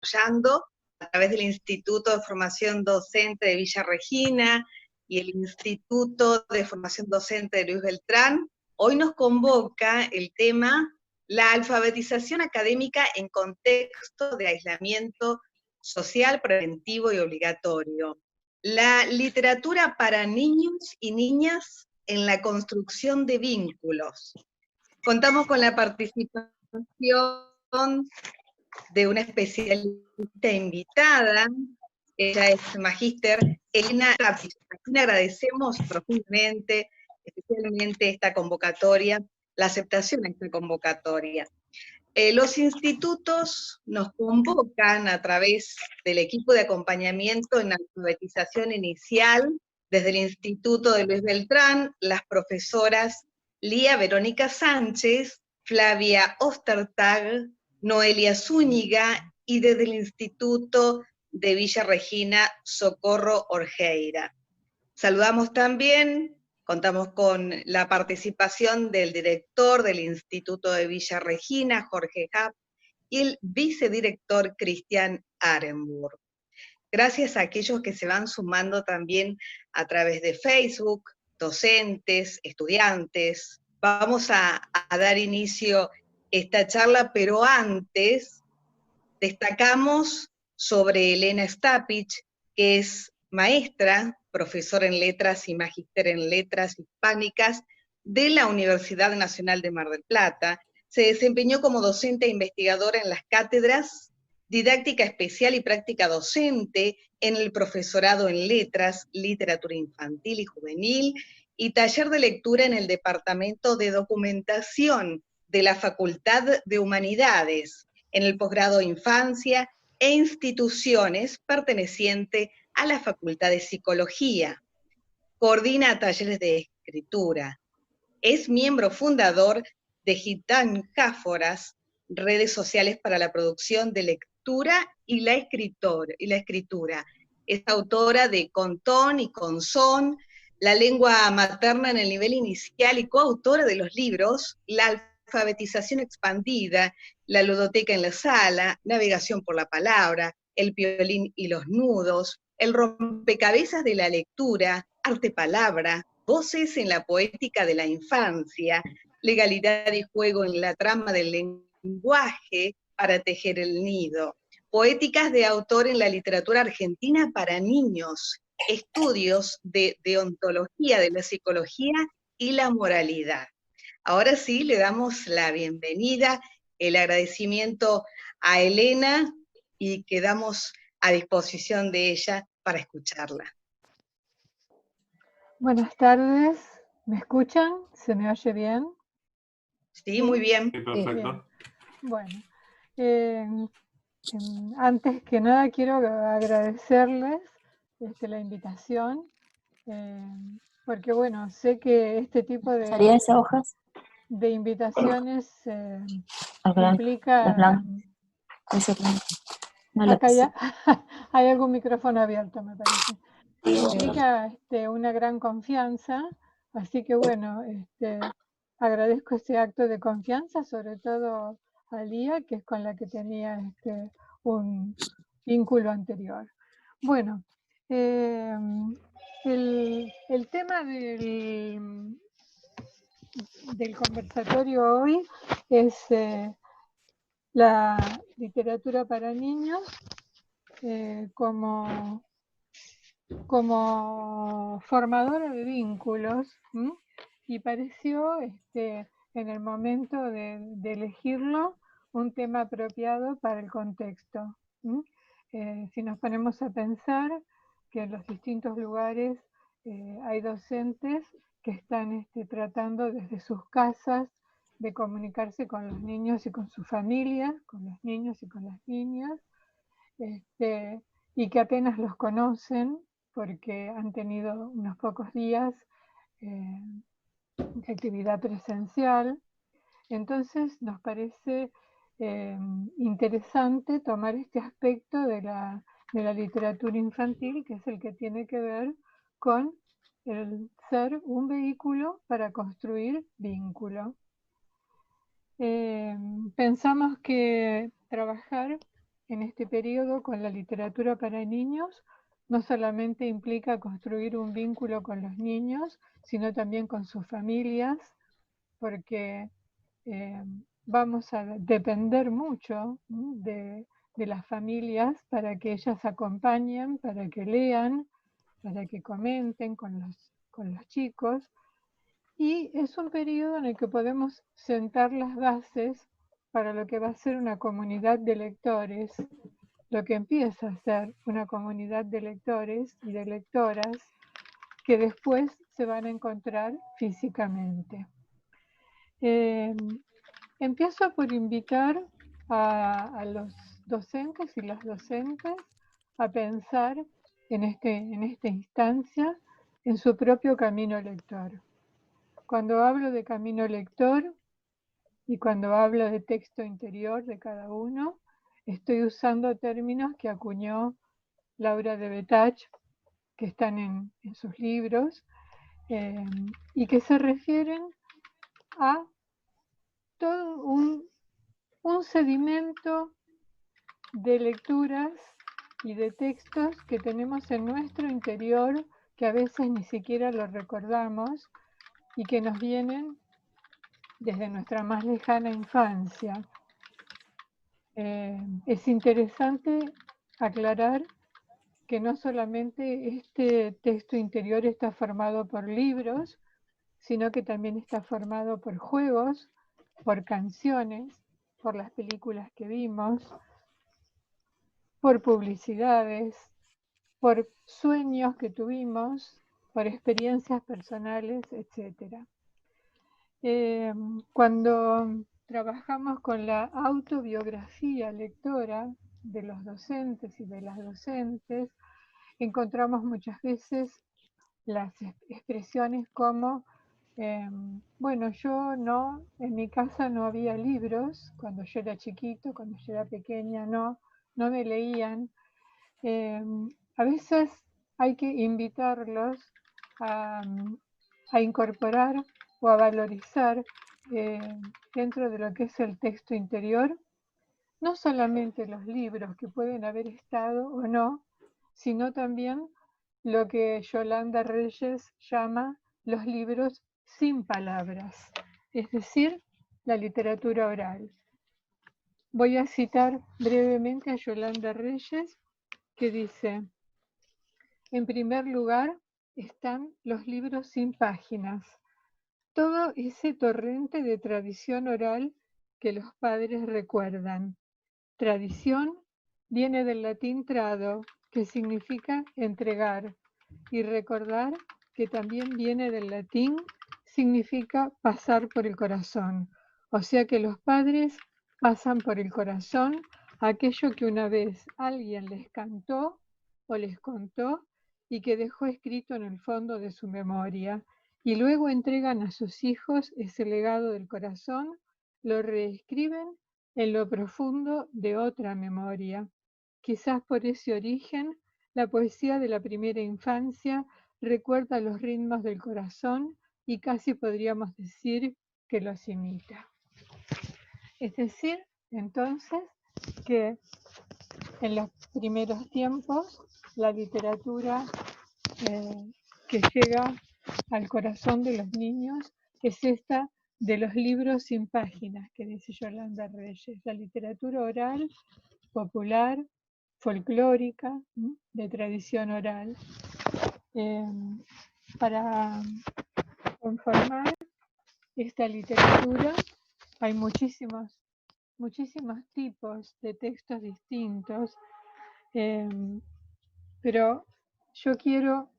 desarrollando a través del Instituto de Formación Docente de Villa Regina y el Instituto de Formación Docente de Luis Beltrán. Hoy nos convoca el tema la alfabetización académica en contexto de aislamiento social, preventivo y obligatorio. La literatura para niños y niñas en la construcción de vínculos. Contamos con la participación de una especialista invitada, ella es magíster Elena Tapich, a quien agradecemos profundamente, especialmente esta convocatoria, la aceptación de esta convocatoria. Los institutos nos convocan a través del equipo de acompañamiento en alfabetización inicial, desde el Instituto de Luis Beltrán, las profesoras Lía Verónica Sánchez, Flavia Ostertag, Noelia Zúñiga, y desde el Instituto de Villa Regina, Socorro Orjeira. Saludamos también, contamos con la participación del director del Instituto de Villa Regina, Jorge Happ, y el vicedirector Cristian Arenburg. Gracias a aquellos que se van sumando también a través de Facebook, docentes, estudiantes. Vamos a dar inicio a esta charla, pero antes destacamos sobre Elena Stapich, que es maestra, profesora en letras y magíster en letras hispánicas de la Universidad Nacional de Mar del Plata. Se desempeñó como docente e investigadora en las cátedras Didáctica Especial y Práctica Docente, en el profesorado en letras, literatura infantil y juvenil, y taller de lectura en el Departamento de Documentación de la Facultad de Humanidades, en el posgrado Infancia e Instituciones perteneciente a la Facultad de Psicología. Coordina talleres de escritura. Es miembro fundador de Gitanjáforas, redes sociales para la producción de lectura y la escritura. Es autora de Contón y Consón, la lengua materna en el nivel inicial, y coautora de los libros La alfabetización expandida, La ludoteca en la sala, Navegación por la palabra, El piolín y los nudos, El rompecabezas de la lectura, Arte palabra, Voces en la poética de la infancia, Legalidad y juego en la trama del lenguaje para tejer el nido, Poéticas de autor en la literatura argentina para niños, Estudios de deontología de la psicología y la moralidad. Ahora sí, le damos la bienvenida, el agradecimiento a Elena, y quedamos a disposición de ella para escucharla. Buenas tardes, ¿me escuchan? ¿Se me oye bien? Sí, muy bien. Sí, perfecto. Bueno, antes que nada quiero agradecerles la invitación, porque bueno, sé que este tipo de invitaciones implica... Acá ya hay algún micrófono abierto, me parece. Implica una gran confianza, así que bueno, agradezco este acto de confianza, sobre todo a Lía, que es con la que tenía un vínculo anterior. Bueno, el tema del conversatorio hoy es la literatura para niños como formadora de vínculos, y pareció en el momento de elegirlo un tema apropiado para el contexto. Si nos ponemos a pensar que en los distintos lugares hay docentes que están tratando desde sus casas de comunicarse con los niños y con sus familias, con los niños y con las niñas, y que apenas los conocen porque han tenido unos pocos días de actividad presencial. Entonces nos parece interesante tomar este aspecto de la literatura infantil, que es el que tiene que ver con el ser un vehículo para construir vínculo. Pensamos que trabajar en este periodo con la literatura para niños no solamente implica construir un vínculo con los niños, sino también con sus familias, porque vamos a depender mucho de las familias para que ellas acompañen, para que lean, para que comenten con los chicos. Y es un periodo en el que podemos sentar las bases para lo que va a ser una comunidad de lectores, lo que empieza a ser una comunidad de lectores y de lectoras que después se van a encontrar físicamente. Empiezo por invitar a los docentes y las docentes a pensar en esta instancia en su propio camino lector. Cuando hablo de camino lector y cuando hablo de texto interior de cada uno, estoy usando términos que acuñó Laura de Betach, que están en sus libros, y que se refieren a todo un sedimento de lecturas y de textos que tenemos en nuestro interior, que a veces ni siquiera lo recordamos y que nos vienen desde nuestra más lejana infancia. Es interesante aclarar que no solamente este texto interior está formado por libros, sino que también está formado por juegos, por canciones, por las películas que vimos, por publicidades, por sueños que tuvimos, por experiencias personales, etc. Cuando trabajamos con la autobiografía lectora de los docentes y de las docentes, encontramos muchas veces las expresiones como, bueno, en mi casa no había libros, cuando yo era chiquito, cuando yo era pequeña, no me leían. A veces hay que invitarlos a incorporar o a valorizar dentro de lo que es el texto interior, no solamente los libros que pueden haber estado o no, sino también lo que Yolanda Reyes llama los libros sin palabras, es decir, la literatura oral. Voy a citar brevemente a Yolanda Reyes, que dice: en primer lugar están los libros sin páginas, todo ese torrente de tradición oral que los padres recuerdan. Tradición viene del latín trado, que significa entregar, y recordar, que también viene del latín, significa pasar por el corazón. O sea que los padres pasan por el corazón aquello que una vez alguien les cantó o les contó y que dejó escrito en el fondo de su memoria, y luego entregan a sus hijos ese legado del corazón, lo reescriben en lo profundo de otra memoria. Quizás por ese origen, la poesía de la primera infancia recuerda los ritmos del corazón y casi podríamos decir que los imita. Es decir, entonces, que en los primeros tiempos la literatura que llega al corazón de los niños es esta de los libros sin páginas, que dice Yolanda Reyes, la literatura oral, popular, folclórica, de tradición oral. Para conformar esta literatura hay muchísimos tipos de textos distintos, pero yo quiero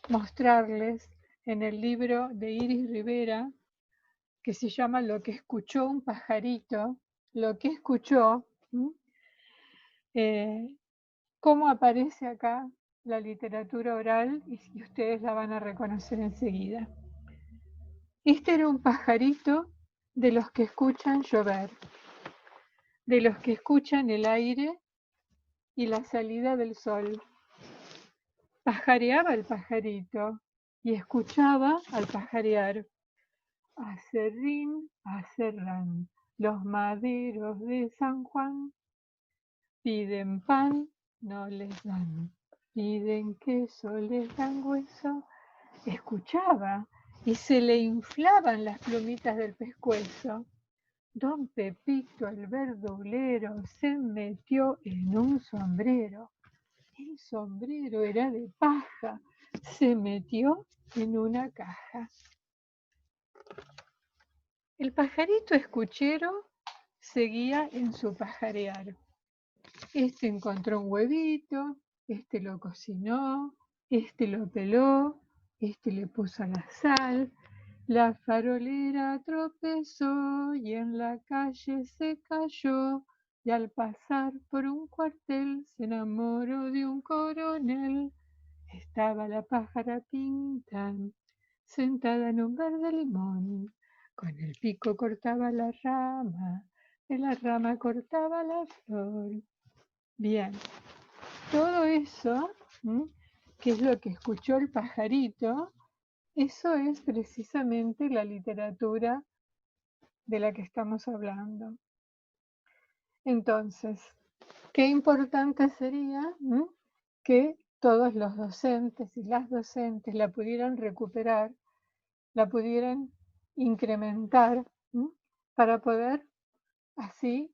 mostrarles en el libro de Iris Rivera, que se llama Lo que escuchó un pajarito, lo que escuchó, cómo aparece acá la literatura oral, y ustedes la van a reconocer enseguida. Este era un pajarito de los que escuchan llover, de los que escuchan el aire y la salida del sol. Pajareaba el pajarito y escuchaba al pajarear. Acerrín, acerrán, los maderos de San Juan. Piden pan, no les dan. Piden queso, les dan hueso. Escuchaba y se le inflaban las plumitas del pescuezo. Don Pepito, el verdulero, se metió en un sombrero. El sombrero era de paja, se metió en una caja. El pajarito escuchero seguía en su pajarear. Este encontró un huevito, este lo cocinó, este lo peló, este le puso la sal. La farolera tropezó y en la calle se cayó, y al pasar por un cuartel se enamoró de un coronel. Estaba la pájara pinta, sentada en un verde limón, con el pico cortaba la rama, de la rama cortaba la flor. Bien, todo eso, que es lo que escuchó el pajarito, eso es precisamente la literatura de la que estamos hablando. Entonces, qué importante sería que todos los docentes y las docentes la pudieran recuperar, la pudieran incrementar, para poder así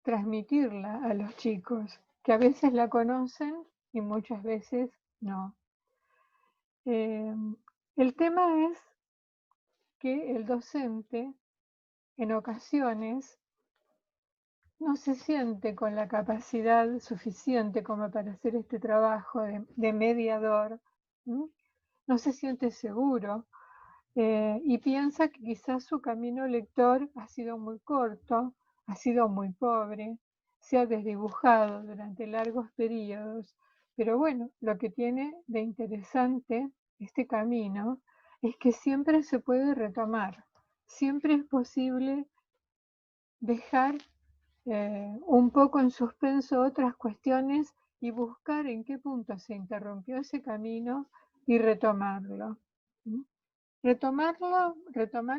transmitirla a los chicos, que a veces la conocen y muchas veces no. El tema es que el docente en ocasiones no se siente con la capacidad suficiente como para hacer este trabajo de mediador, no se siente seguro y piensa que quizás su camino lector ha sido muy corto, ha sido muy pobre, se ha desdibujado durante largos periodos, pero bueno, lo que tiene de interesante este camino es que siempre se puede retomar, siempre es posible dejar un poco en suspenso otras cuestiones y buscar en qué punto se interrumpió ese camino y retomarlo. Retomar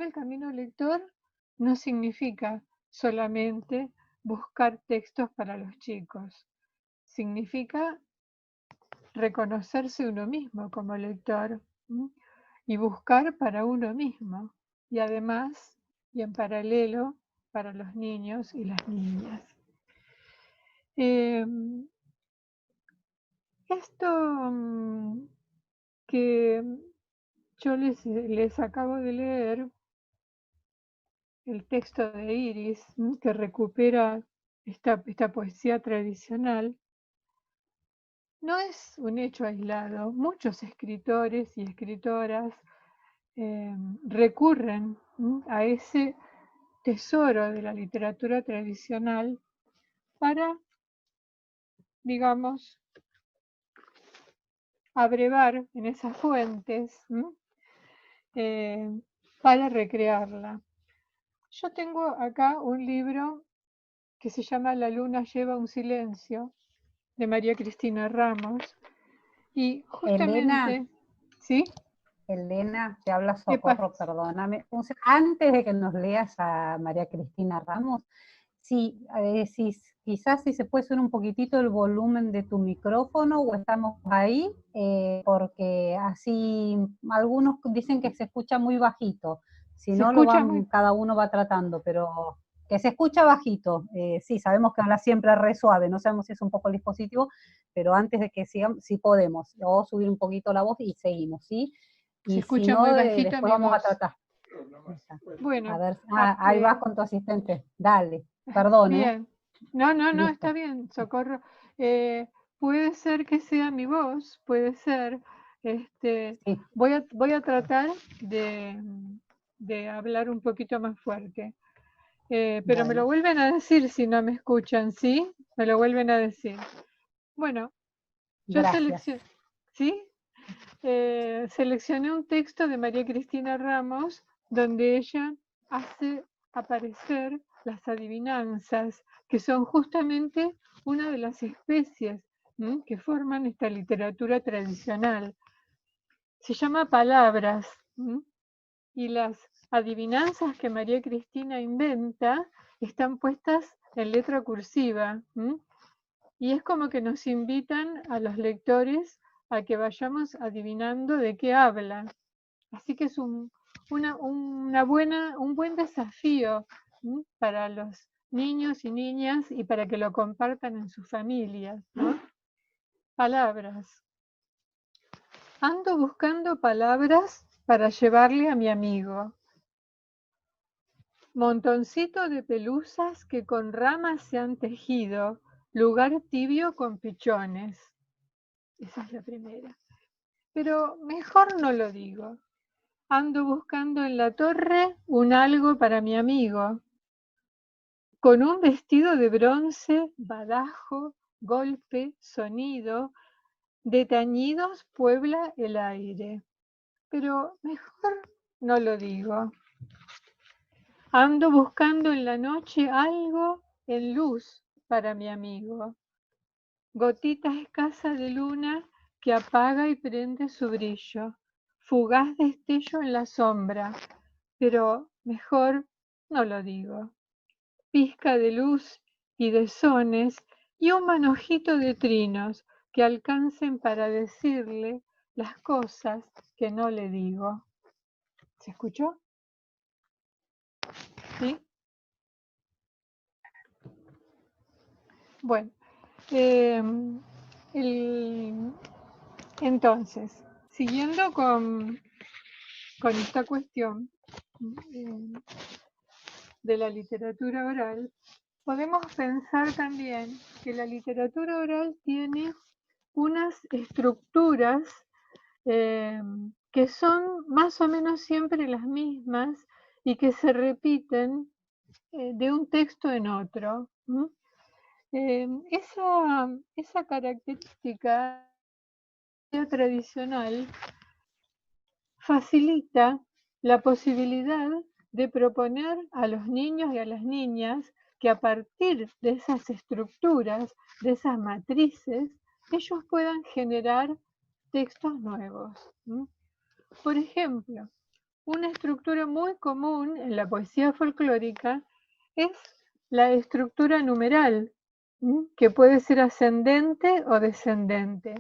el camino lector no significa solamente buscar textos para los chicos, significa reconocerse uno mismo como lector y buscar para uno mismo y además y en paralelo para los niños y las niñas. Esto que yo les acabo de leer, el texto de Iris, que recupera esta poesía tradicional, no es un hecho aislado. Muchos escritores y escritoras recurren a ese tesoro de la literatura tradicional para, digamos, abrevar en esas fuentes para recrearla. Yo tengo acá un libro que se llama La luna lleva un silencio, de María Cristina Ramos, y justamente, Elena, ¿sí? Elena, te habla Socorro, perdóname. Antes de que nos leas a María Cristina Ramos, quizás si se puede subir un poquitito el volumen de tu micrófono o estamos ahí, porque así algunos dicen que se escucha muy bajito, si no cada uno va tratando, pero que se escucha bajito. Sí, sabemos que habla siempre re suave, no sabemos si es un poco el dispositivo, pero antes de que sigamos, sí podemos, o subir un poquito la voz y seguimos, ¿sí? Y se escucha si no, muy bajito después vamos a tratar. Bueno, a ver, ahí vas con tu asistente, dale, perdón. Bien, no, está bien, Socorro. Puede ser que sea mi voz, puede ser, sí. voy a tratar de hablar un poquito más fuerte, pero bueno. Me lo vuelven a decir si no me escuchan, ¿sí? Me lo vuelven a decir. Bueno, yo seleccioné un texto de María Cristina Ramos donde ella hace aparecer las adivinanzas, que son justamente una de las especies que forman esta literatura tradicional. Se llama palabras, y las adivinanzas que María Cristina inventa están puestas en letra cursiva, Y es como que nos invitan a los lectores a que vayamos adivinando de qué habla. Así que es un buen desafío para los niños y niñas y para que lo compartan en sus familias, ¿no? Palabras. Ando buscando palabras para llevarle a mi amigo. Montoncito de pelusas que con ramas se han tejido, lugar tibio con pichones. Esa es la primera. Pero mejor no lo digo. Ando buscando en la torre un algo para mi amigo. Con un vestido de bronce, badajo, golpe, sonido, de tañidos puebla el aire. Pero mejor no lo digo. Ando buscando en la noche algo en luz para mi amigo. Gotita escasa de luna que apaga y prende su brillo. Fugaz destello en la sombra, pero mejor no lo digo. Pizca de luz y de sones y un manojito de trinos que alcancen para decirle las cosas que no le digo. ¿Se escuchó? ¿Sí? Bueno, entonces, siguiendo con esta cuestión de la literatura oral, podemos pensar también que la literatura oral tiene unas estructuras que son más o menos siempre las mismas y que se repiten de un texto en otro. Esa característica tradicional facilita la posibilidad de proponer a los niños y a las niñas que a partir de esas estructuras, de esas matrices, ellos puedan generar textos nuevos. Por ejemplo, una estructura muy común en la poesía folclórica es la estructura numeral, que puede ser ascendente o descendente.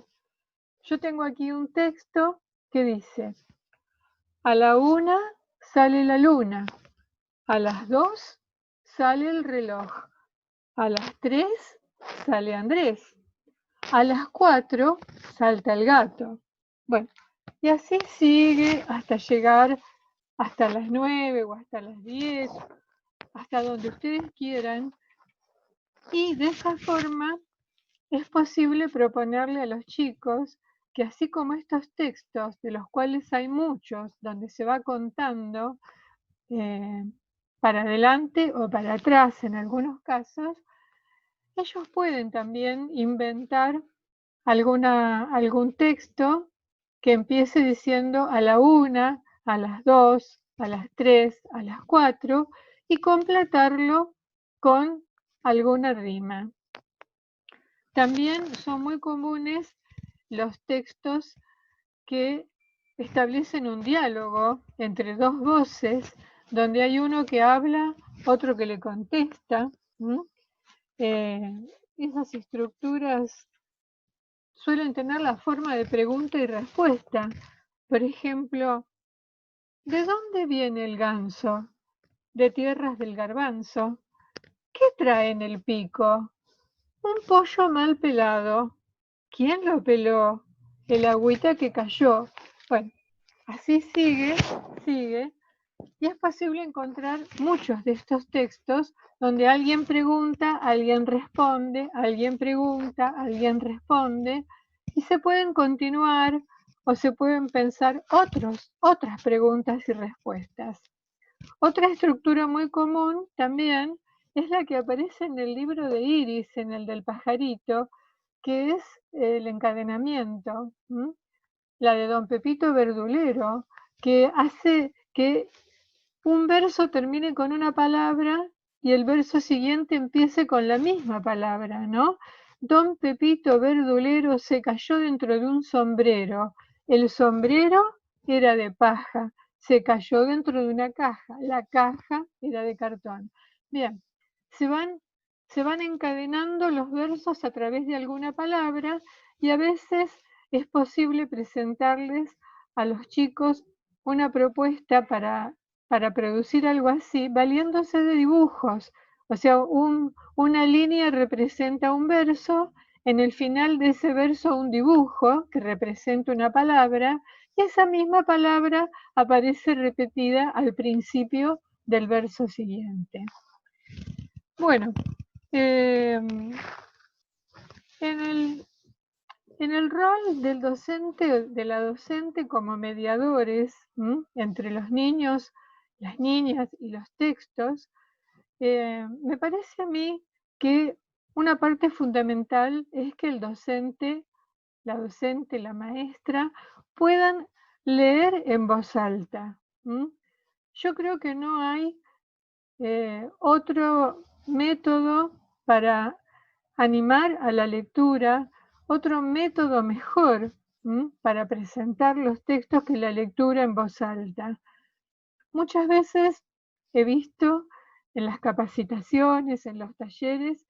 Yo tengo aquí un texto que dice: a la 1 sale la luna, a las 2 sale el reloj, a las 3 sale Andrés, a las 4 salta el gato. Bueno, y así sigue hasta llegar hasta las 9 o hasta las 10, hasta donde ustedes quieran. Y de esa forma es posible proponerle a los chicos que, así como estos textos, de los cuales hay muchos, donde se va contando para adelante o para atrás en algunos casos, ellos pueden también inventar algún texto que empiece diciendo a la 1, a las 2, a las 3, a las 4 y completarlo con alguna rima. También son muy comunes los textos que establecen un diálogo entre dos voces, donde hay uno que habla, otro que le contesta. Esas estructuras suelen tener la forma de pregunta y respuesta. Por ejemplo, ¿de dónde viene el ganso? De tierras del garbanzo. ¿Qué trae en el pico? Un pollo mal pelado. ¿Quién lo peló? El agüita que cayó. Bueno, así sigue, y es posible encontrar muchos de estos textos donde alguien pregunta, alguien responde, alguien pregunta, alguien responde, y se pueden continuar o se pueden pensar otras preguntas y respuestas. Otra estructura muy común también es la que aparece en el libro de Iris, en el del pajarito, que es el encadenamiento. La de Don Pepito Verdulero, que hace que un verso termine con una palabra y el verso siguiente empiece con la misma palabra, ¿no? Don Pepito Verdulero se cayó dentro de un sombrero. El sombrero era de paja, se cayó dentro de una caja. La caja era de cartón. Bien, se van se van encadenando los versos a través de alguna palabra y a veces es posible presentarles a los chicos una propuesta para producir algo así, valiéndose de dibujos. O sea, una línea representa un verso, en el final de ese verso un dibujo que representa una palabra, y esa misma palabra aparece repetida al principio del verso siguiente. Bueno, en el rol del docente, de la docente como mediadores entre los niños, las niñas y los textos, me parece a mí que una parte fundamental es que el docente, la maestra, puedan leer en voz alta. Yo creo que no hay otro método para animar a la lectura, otro método mejor para presentar los textos que la lectura en voz alta. Muchas veces he visto en las capacitaciones, en los talleres,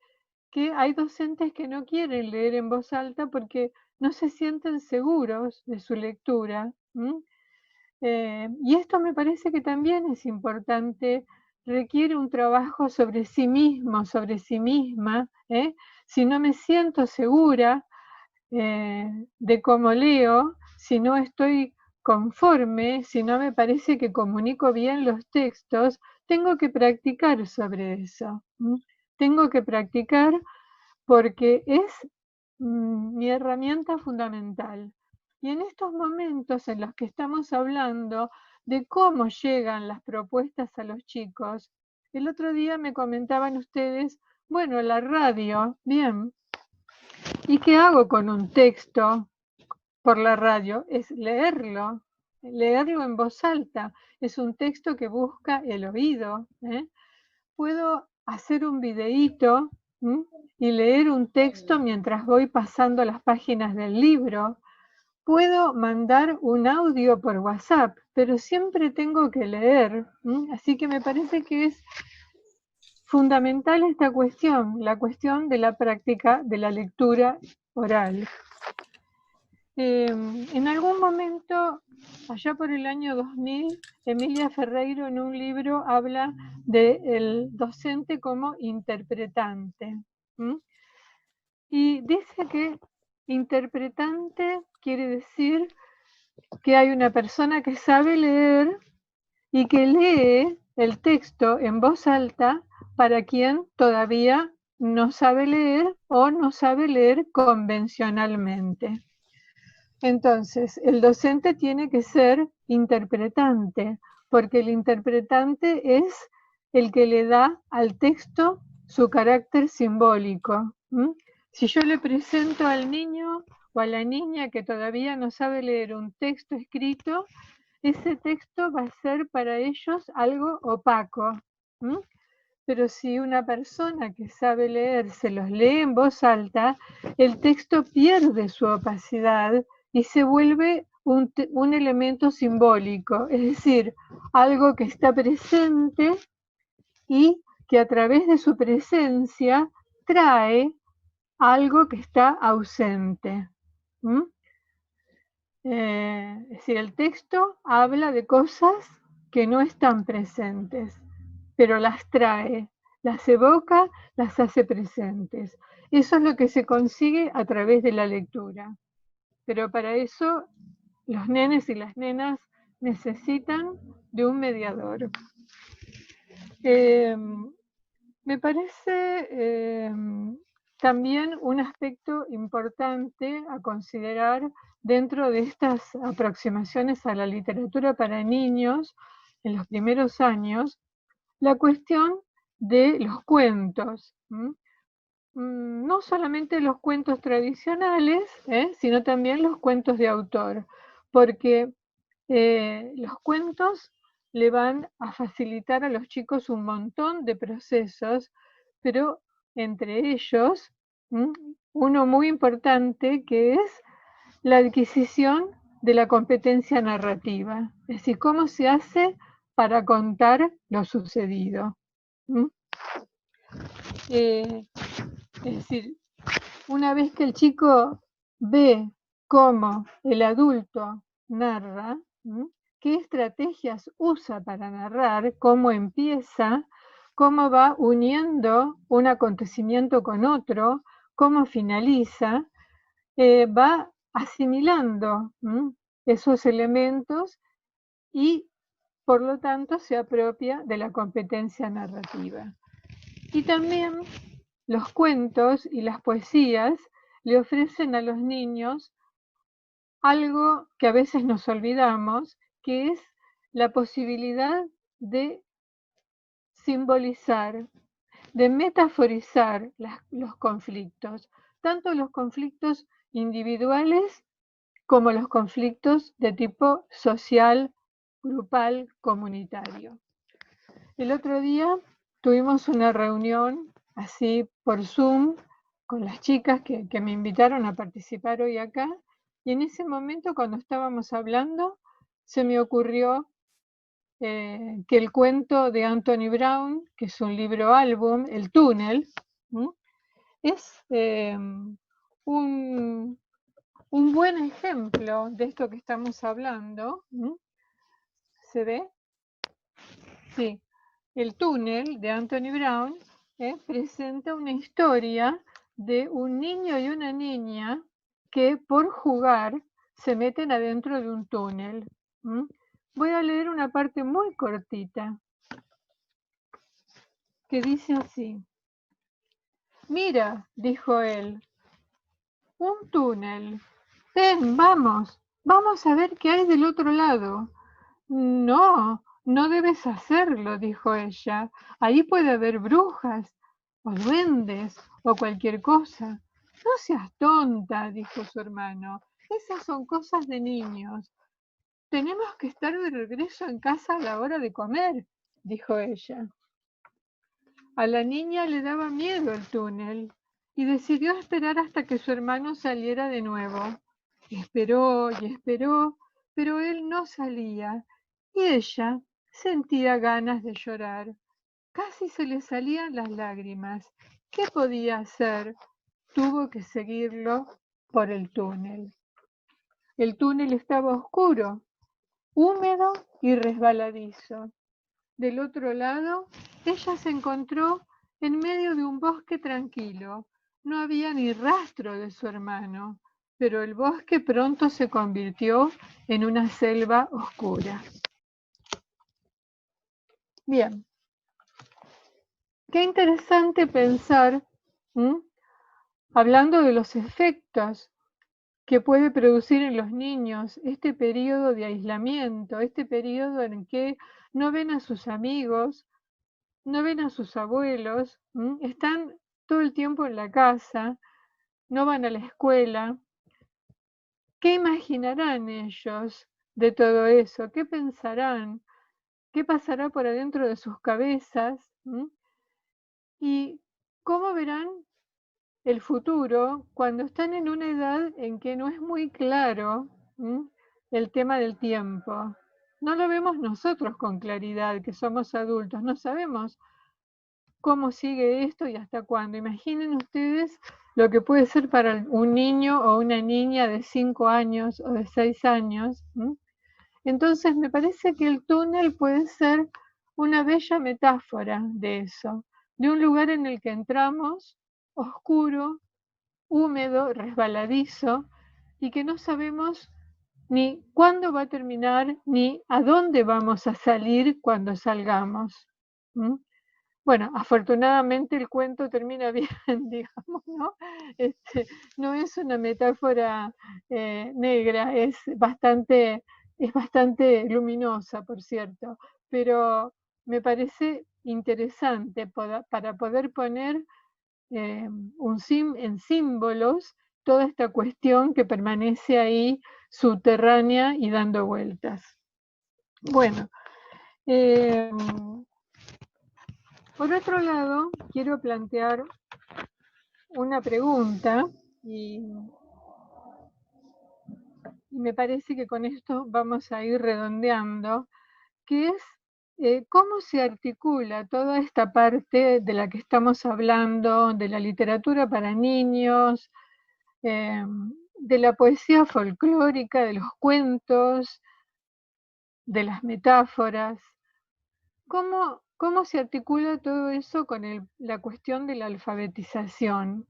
que hay docentes que no quieren leer en voz alta porque no se sienten seguros de su lectura. Y esto me parece que también es importante, requiere un trabajo sobre sí mismo, sobre sí misma. Si no me siento segura de cómo leo, si no estoy conforme, si no me parece que comunico bien los textos, tengo que practicar sobre eso. Tengo que practicar porque es mi herramienta fundamental. Y en estos momentos en los que estamos hablando de cómo llegan las propuestas a los chicos, el otro día me comentaban ustedes, bueno, la radio, bien, ¿y qué hago con un texto por la radio? Es leerlo en voz alta. Es un texto que busca el oído. Puedo hacer un videíto y leer un texto mientras voy pasando las páginas del libro. Puedo mandar un audio por WhatsApp, pero siempre tengo que leer. Así que me parece que es fundamental esta cuestión, la cuestión de la práctica de la lectura oral. En algún momento, allá por el año 2000, Emilia Ferreiro en un libro habla del docente como interpretante. Y dice que interpretante quiere decir que hay una persona que sabe leer y que lee el texto en voz alta para quien todavía no sabe leer o no sabe leer convencionalmente. Entonces, el docente tiene que ser interpretante, porque el interpretante es el que le da al texto su carácter simbólico. Si yo le presento al niño o a la niña que todavía no sabe leer un texto escrito, ese texto va a ser para ellos algo opaco. Pero si una persona que sabe leer se los lee en voz alta, el texto pierde su opacidad y se vuelve un elemento simbólico, es decir, algo que está presente y que a través de su presencia trae algo que está ausente. Es decir, el texto habla de cosas que no están presentes, pero las trae, las evoca, las hace presentes. Eso es lo que se consigue a través de la lectura. Pero para eso los nenes y las nenas necesitan de un mediador. Me parece también un aspecto importante a considerar dentro de estas aproximaciones a la literatura para niños en los primeros años, la cuestión de los cuentos. No solamente los cuentos tradicionales, sino también los cuentos de autor, porque los cuentos le van a facilitar a los chicos un montón de procesos, pero entre ellos, uno muy importante que es la adquisición de la competencia narrativa, es decir, cómo se hace para contar lo sucedido. Es decir, una vez que el chico ve cómo el adulto narra, qué estrategias usa para narrar, cómo empieza, cómo va uniendo un acontecimiento con otro, cómo finaliza, va asimilando esos elementos y por lo tanto se apropia de la competencia narrativa. Y también los cuentos y las poesías le ofrecen a los niños algo que a veces nos olvidamos, que es la posibilidad de simbolizar, de metaforizar los conflictos, tanto los conflictos individuales como los conflictos de tipo social, grupal, comunitario. El otro día tuvimos una reunión así por Zoom con las chicas que me invitaron a participar hoy acá, y en ese momento cuando estábamos hablando se me ocurrió que el cuento de Anthony Brown, que es un libro álbum, El túnel, es un buen ejemplo de esto que estamos hablando. ¿Se ve? Sí. El túnel de Anthony Brown presenta una historia de un niño y una niña que por jugar se meten adentro de un túnel. Voy a leer una parte muy cortita que dice así. Mira, dijo él, un túnel. Ven, vamos a ver qué hay del otro lado. No, no debes hacerlo, dijo ella. Ahí puede haber brujas, o duendes, o cualquier cosa. No seas tonta, dijo su hermano. Esas son cosas de niños. Tenemos que estar de regreso en casa a la hora de comer, dijo ella. A la niña le daba miedo el túnel y decidió esperar hasta que su hermano saliera de nuevo. Esperó y esperó, pero él no salía y ella sentía ganas de llorar. Casi se le salían las lágrimas. ¿Qué podía hacer? Tuvo que seguirlo por el túnel. El túnel estaba oscuro, húmedo y resbaladizo. Del otro lado, ella se encontró en medio de un bosque tranquilo. No había ni rastro de su hermano, pero el bosque pronto se convirtió en una selva oscura. Bien, qué interesante pensar, hablando de los efectos que puede producir en los niños este periodo de aislamiento, este periodo en que no ven a sus amigos, no ven a sus abuelos, están todo el tiempo en la casa, no van a la escuela. ¿Qué imaginarán ellos de todo eso? ¿Qué pensarán? ¿Qué pasará por adentro de sus cabezas? ¿Y cómo verán el futuro cuando están en una edad en que no es muy claro el tema del tiempo? No lo vemos nosotros con claridad, que somos adultos, no sabemos cómo sigue esto y hasta cuándo. Imaginen ustedes lo que puede ser para un niño o una niña de 5 años o de 6 años. Entonces me parece que el túnel puede ser una bella metáfora de eso, de un lugar en el que entramos oscuro, húmedo, resbaladizo, y que no sabemos ni cuándo va a terminar, ni a dónde vamos a salir cuando salgamos. Bueno, afortunadamente el cuento termina bien, digamos, ¿no? No es una metáfora negra, es bastante luminosa, por cierto, pero me parece interesante para poder poner en símbolos toda esta cuestión que permanece ahí subterránea y dando vueltas. Bueno, por otro lado, quiero plantear una pregunta y me parece que con esto vamos a ir redondeando, que es cómo se articula toda esta parte de la que estamos hablando, de la literatura para niños, de la poesía folclórica, de los cuentos, de las metáforas. ¿Cómo se articula todo eso con la cuestión de la alfabetización?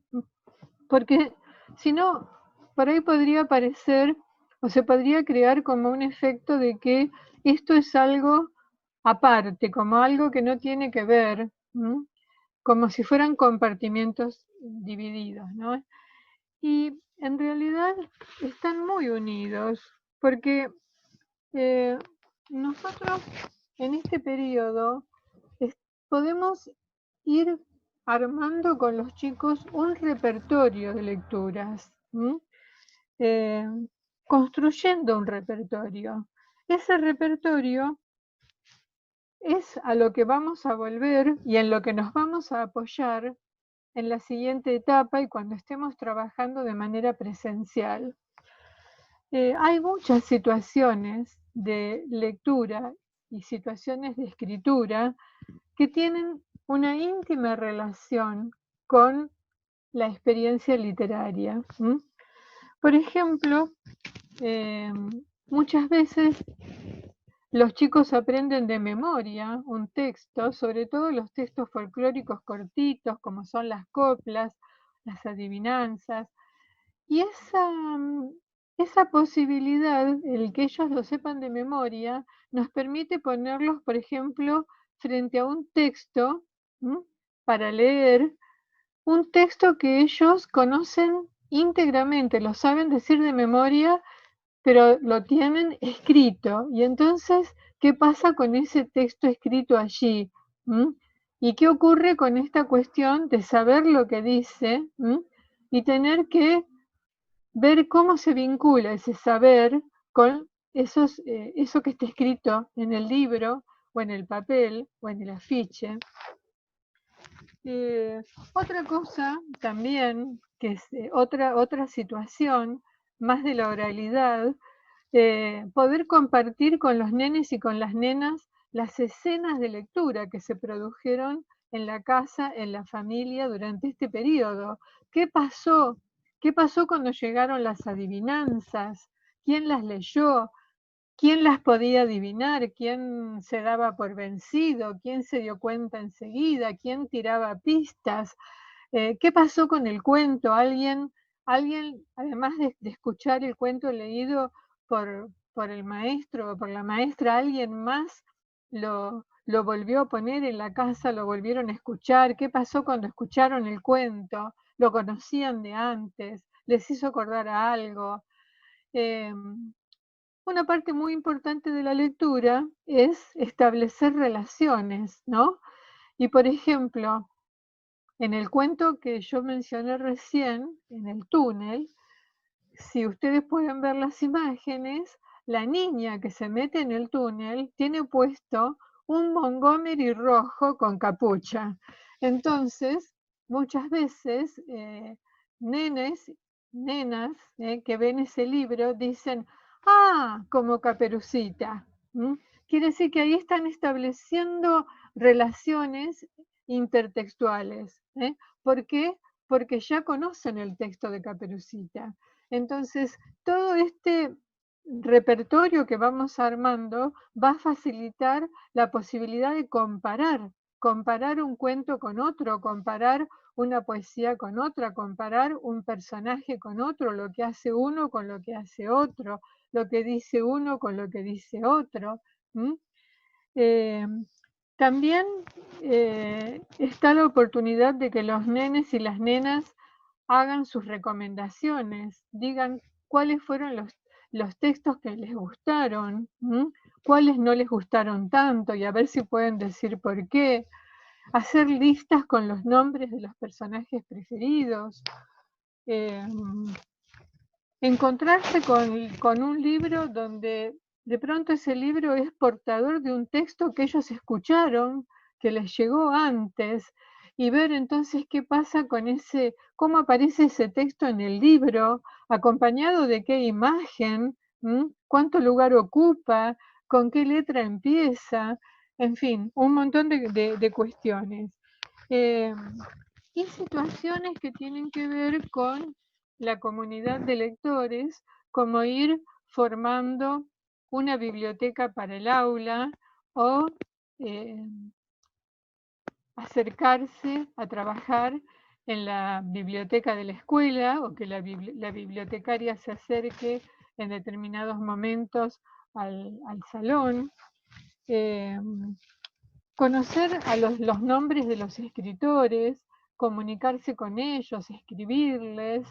Porque si no, por ahí podría parecer, o se podría crear como un efecto de que esto es algo aparte, como algo que no tiene que ver, como si fueran compartimientos divididos, ¿no? Y en realidad están muy unidos, porque nosotros en este periodo podemos ir armando con los chicos un repertorio de lecturas, construyendo un repertorio. Ese repertorio es a lo que vamos a volver y en lo que nos vamos a apoyar en la siguiente etapa y cuando estemos trabajando de manera presencial. Hay muchas situaciones de lectura y situaciones de escritura que tienen una íntima relación con la experiencia literaria. Por ejemplo, muchas veces los chicos aprenden de memoria un texto, sobre todo los textos folclóricos cortitos, como son las coplas, las adivinanzas, y esa posibilidad, el que ellos lo sepan de memoria, nos permite ponerlos, por ejemplo, frente a un texto para leer, un texto que ellos conocen íntegramente, lo saben decir de memoria, pero lo tienen escrito. Y entonces, ¿qué pasa con ese texto escrito allí? ¿Y qué ocurre con esta cuestión de saber lo que dice y tener que ver cómo se vincula ese saber con eso que está escrito en el libro o en el papel o en el afiche? Otra cosa también, que es otra situación más de la oralidad, poder compartir con los nenes y con las nenas las escenas de lectura que se produjeron en la casa, en la familia durante este periodo. ¿Qué pasó? ¿Qué pasó cuando llegaron las adivinanzas? ¿Quién las leyó? ¿Quién las podía adivinar? ¿Quién se daba por vencido? ¿Quién se dio cuenta enseguida? ¿Quién tiraba pistas? ¿Qué pasó con el cuento? ¿Alguien además de escuchar el cuento leído por el maestro o por la maestra, alguien más lo volvió a poner en la casa, lo volvieron a escuchar? ¿Qué pasó cuando escucharon el cuento? ¿Lo conocían de antes? ¿Les hizo acordar a algo? Una parte muy importante de la lectura es establecer relaciones, ¿no? Y por ejemplo, en el cuento que yo mencioné recién, en el túnel, si ustedes pueden ver las imágenes, la niña que se mete en el túnel tiene puesto un Montgomery rojo con capucha. Entonces, muchas veces, nenas que ven ese libro dicen, ¡ah, como Caperucita! Quiere decir que ahí están estableciendo relaciones intertextuales. ¿Por qué? Porque ya conocen el texto de Caperucita. Entonces, todo este repertorio que vamos armando va a facilitar la posibilidad de comparar un cuento con otro, comparar una poesía con otra, comparar un personaje con otro, lo que hace uno con lo que hace otro, lo que dice uno con lo que dice otro. También está la oportunidad de que los nenes y las nenas hagan sus recomendaciones, digan cuáles fueron los textos que les gustaron, cuáles no les gustaron tanto y a ver si pueden decir por qué, hacer listas con los nombres de los personajes preferidos, encontrarse con un libro donde de pronto ese libro es portador de un texto que ellos escucharon, que les llegó antes, y ver entonces qué pasa con cómo aparece ese texto en el libro, acompañado de qué imagen, cuánto lugar ocupa, con qué letra empieza, en fin, un montón de cuestiones. Y situaciones que tienen que ver con la comunidad de lectores, como ir formando una biblioteca para el aula o acercarse a trabajar en la biblioteca de la escuela, o que la bibliotecaria se acerque en determinados momentos al salón. Conocer a los nombres de los escritores, comunicarse con ellos, escribirles,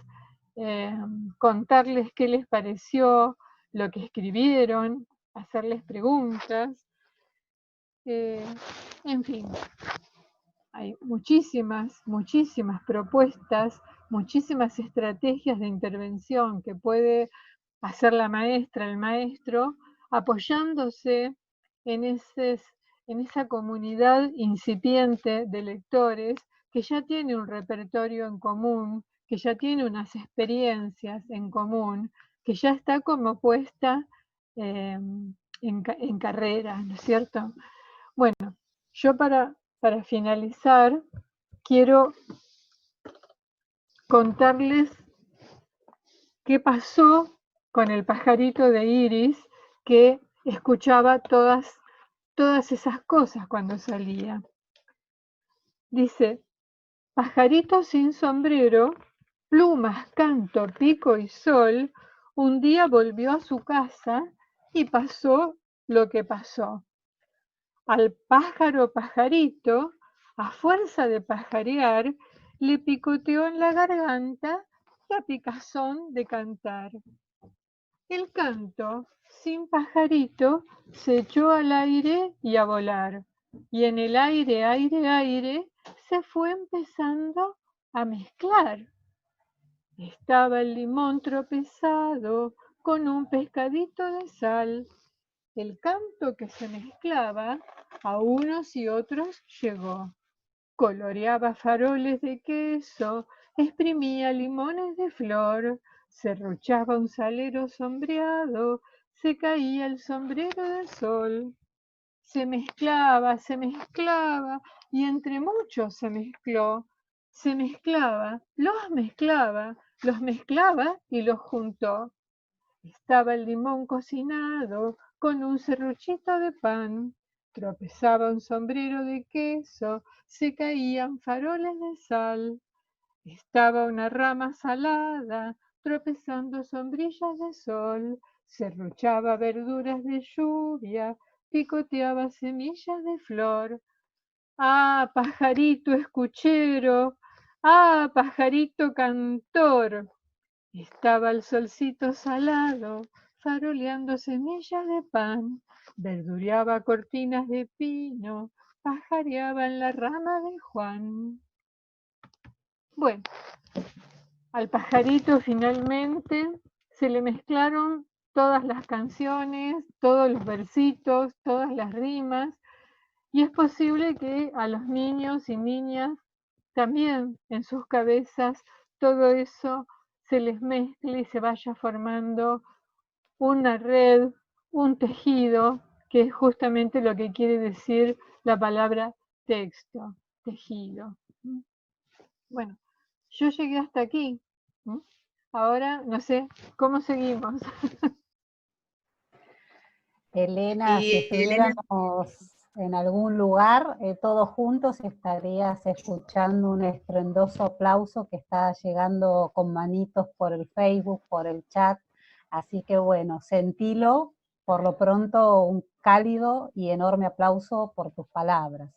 contarles qué les pareció lo que escribieron, hacerles preguntas. En fin, hay muchísimas propuestas, muchísimas estrategias de intervención que puede hacer la maestra, el maestro, apoyándose en esa comunidad incipiente de lectores que ya tiene un repertorio en común, que ya tiene unas experiencias en común, que ya está como puesta en carrera, ¿no es cierto? Bueno, yo para finalizar quiero contarles qué pasó con el pajarito de Iris que escuchaba todas esas cosas cuando salía. Dice: pajarito sin sombrero, plumas, canto, pico y sol, un día volvió a su casa y pasó lo que pasó. Al pájaro pajarito, a fuerza de pajarear, le picoteó en la garganta la picazón de cantar. El canto, sin pajarito, se echó al aire y a volar, y en el aire, aire, aire, se fue empezando a mezclar. Estaba el limón tropezado con un pescadito de sal. El canto que se mezclaba a unos y otros llegó. Coloreaba faroles de queso, exprimía limones de flor, serruchaba un salero sombreado, se caía el sombrero del sol. Se mezclaba, y entre muchos se mezcló. Se mezclaba, los mezclaba y los juntó. Estaba el limón cocinado con un serruchito de pan, tropezaba un sombrero de queso, se caían faroles de sal. Estaba una rama salada, tropezando sombrillas de sol, serruchaba verduras de lluvia, picoteaba semillas de flor. ¡Ah, pajarito escuchero! ¡Ah, pajarito cantor! Estaba el solcito salado, faroleando semillas de pan, verdureaba cortinas de pino, pajareaba en la rama de Juan. Bueno, al pajarito finalmente se le mezclaron todas las canciones, todos los versitos, todas las rimas, y es posible que a los niños y niñas también en sus cabezas todo eso se les mezcle y se vaya formando una red, un tejido, que es justamente lo que quiere decir la palabra texto, tejido. Bueno, yo llegué hasta aquí. Ahora, no sé, ¿cómo seguimos? Elena, si estuviéramos en algún lugar, todos juntos estarías escuchando un estruendoso aplauso que está llegando con manitos por el Facebook, por el chat. Así que bueno, sentilo, por lo pronto un cálido y enorme aplauso por tus palabras.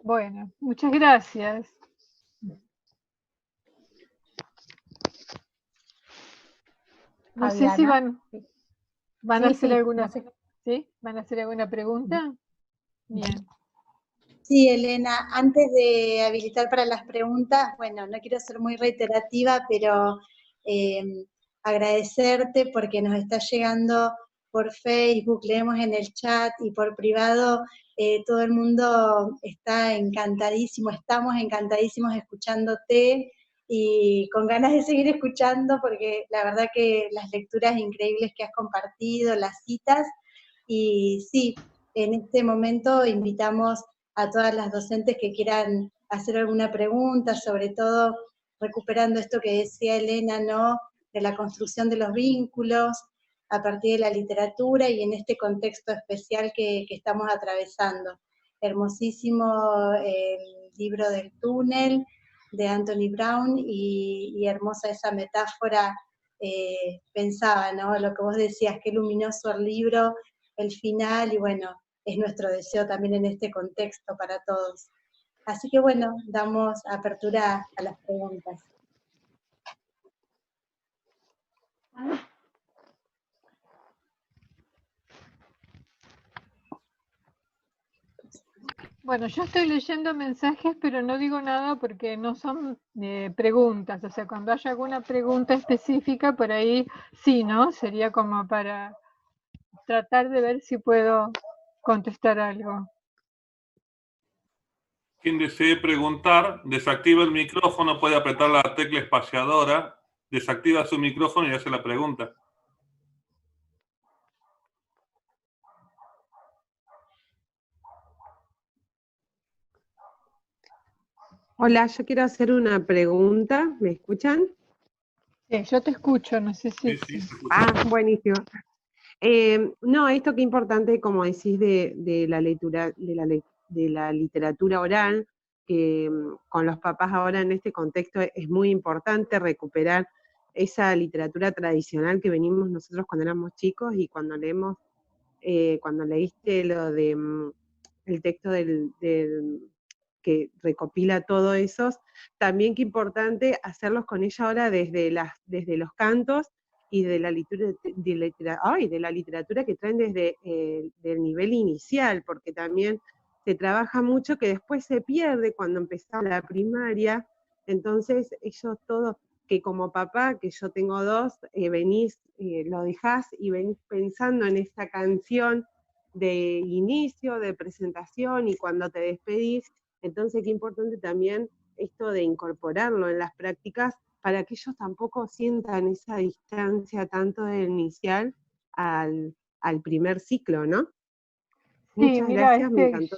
Bueno, muchas gracias. No sé si van a hacer alguna, ¿sí? ¿Van a hacer alguna pregunta? Bien. Sí, Elena, antes de habilitar para las preguntas, bueno, no quiero ser muy reiterativa, pero agradecerte porque nos está llegando por Facebook, leemos en el chat y por privado, todo el mundo está encantadísimo, estamos encantadísimos escuchándote y con ganas de seguir escuchando porque la verdad que las lecturas increíbles que has compartido, las citas, y sí, en este momento invitamos a todas las docentes que quieran hacer alguna pregunta, sobre todo recuperando esto que decía Elena, ¿no? De la construcción de los vínculos a partir de la literatura y en este contexto especial que estamos atravesando. Hermosísimo el libro del túnel de Anthony Brown y hermosa esa metáfora, pensaba, ¿no? Lo que vos decías, qué luminoso el libro, el final, y bueno, es nuestro deseo también en este contexto para todos. Así que bueno, damos apertura a las preguntas. Bueno, yo estoy leyendo mensajes, pero no digo nada porque no son preguntas. O sea, cuando haya alguna pregunta específica, por ahí sí, ¿no? Sería como para tratar de ver si puedo contestar algo. Quien desee preguntar, desactiva el micrófono, puede apretar la tecla espaciadora, desactiva su micrófono y hace la pregunta. Hola, yo quiero hacer una pregunta. ¿Me escuchan? Sí, yo te escucho, no sé si... Sí, Buenísimo. No, esto que importante, como decís, de la lectura, de la literatura oral, que con los papás ahora en este contexto es muy importante recuperar esa literatura tradicional que venimos nosotros cuando éramos chicos y cuando leemos, cuando leíste lo de el texto del que recopila todo eso, también qué importante hacerlos con ella ahora desde los cantos y de la literatura que traen desde el nivel inicial, porque también se trabaja mucho que después se pierde cuando empezamos la primaria, entonces ellos todos, que como papá, que yo tengo dos, venís, lo dejás y venís pensando en esta canción de inicio, de presentación, y cuando te despedís, entonces qué importante también esto de incorporarlo en las prácticas para que ellos tampoco sientan esa distancia tanto del inicial al primer ciclo, ¿no? Sí, Muchas mira, gracias, me encantó.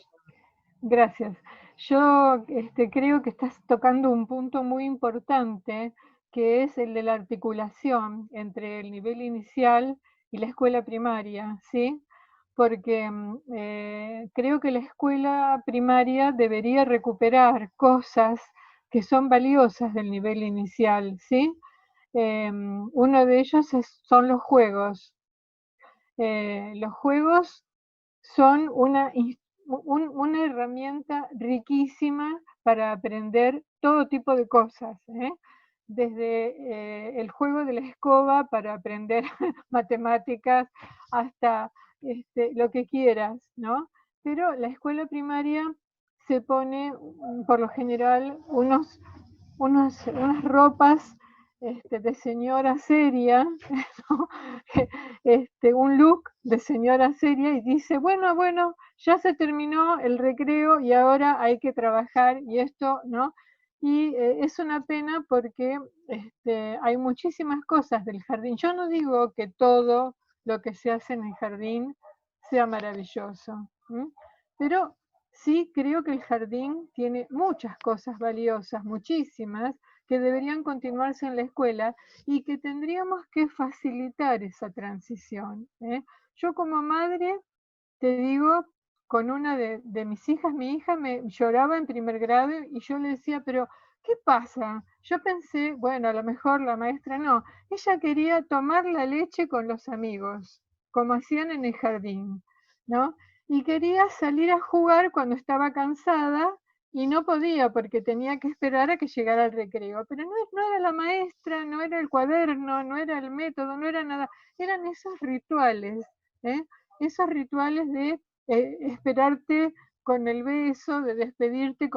Gracias. Yo creo que estás tocando un punto muy importante, que es el de la articulación entre el nivel inicial y la escuela primaria, ¿sí? Porque creo que la escuela primaria debería recuperar cosas que son valiosas del nivel inicial, ¿sí? Uno de ellos son los juegos. Los juegos son una herramienta riquísima para aprender todo tipo de cosas, desde el juego de la escoba para aprender matemáticas hasta lo que quieras, ¿no? Pero la escuela primaria se pone, por lo general, unas ropas de señora seria, ¿no? Un look de señora seria, y dice, bueno, ya se terminó el recreo y ahora hay que trabajar y esto, ¿no? Y es una pena porque hay muchísimas cosas del jardín. Yo no digo que todo lo que se hace en el jardín sea maravilloso, pero sí creo que el jardín tiene muchas cosas valiosas, muchísimas, que deberían continuarse en la escuela y que tendríamos que facilitar esa transición. Yo como madre, te digo, con una de mis hijas, mi hija me lloraba en primer grado y yo le decía, pero ¿qué pasa? Yo pensé, bueno, a lo mejor la maestra no, ella quería tomar la leche con los amigos, como hacían en el jardín, ¿no? Y quería salir a jugar cuando estaba cansada y no podía porque tenía que esperar a que llegara el recreo. Pero no era la maestra, no era el cuaderno, no era el método, no era nada. Eran esos rituales, esos rituales de esperarte con el beso, de despedirte,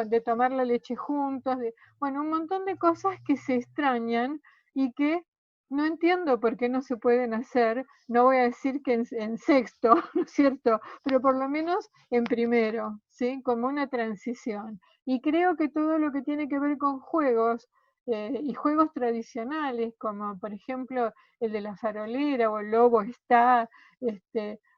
de tomar la leche juntos, bueno, un montón de cosas que se extrañan y que no entiendo por qué no se pueden hacer, no voy a decir que en sexto, ¿no es cierto? Pero por lo menos en primero, ¿sí? Como una transición. Y creo que todo lo que tiene que ver con juegos y juegos tradicionales, como por ejemplo el de la farolera o el lobo está,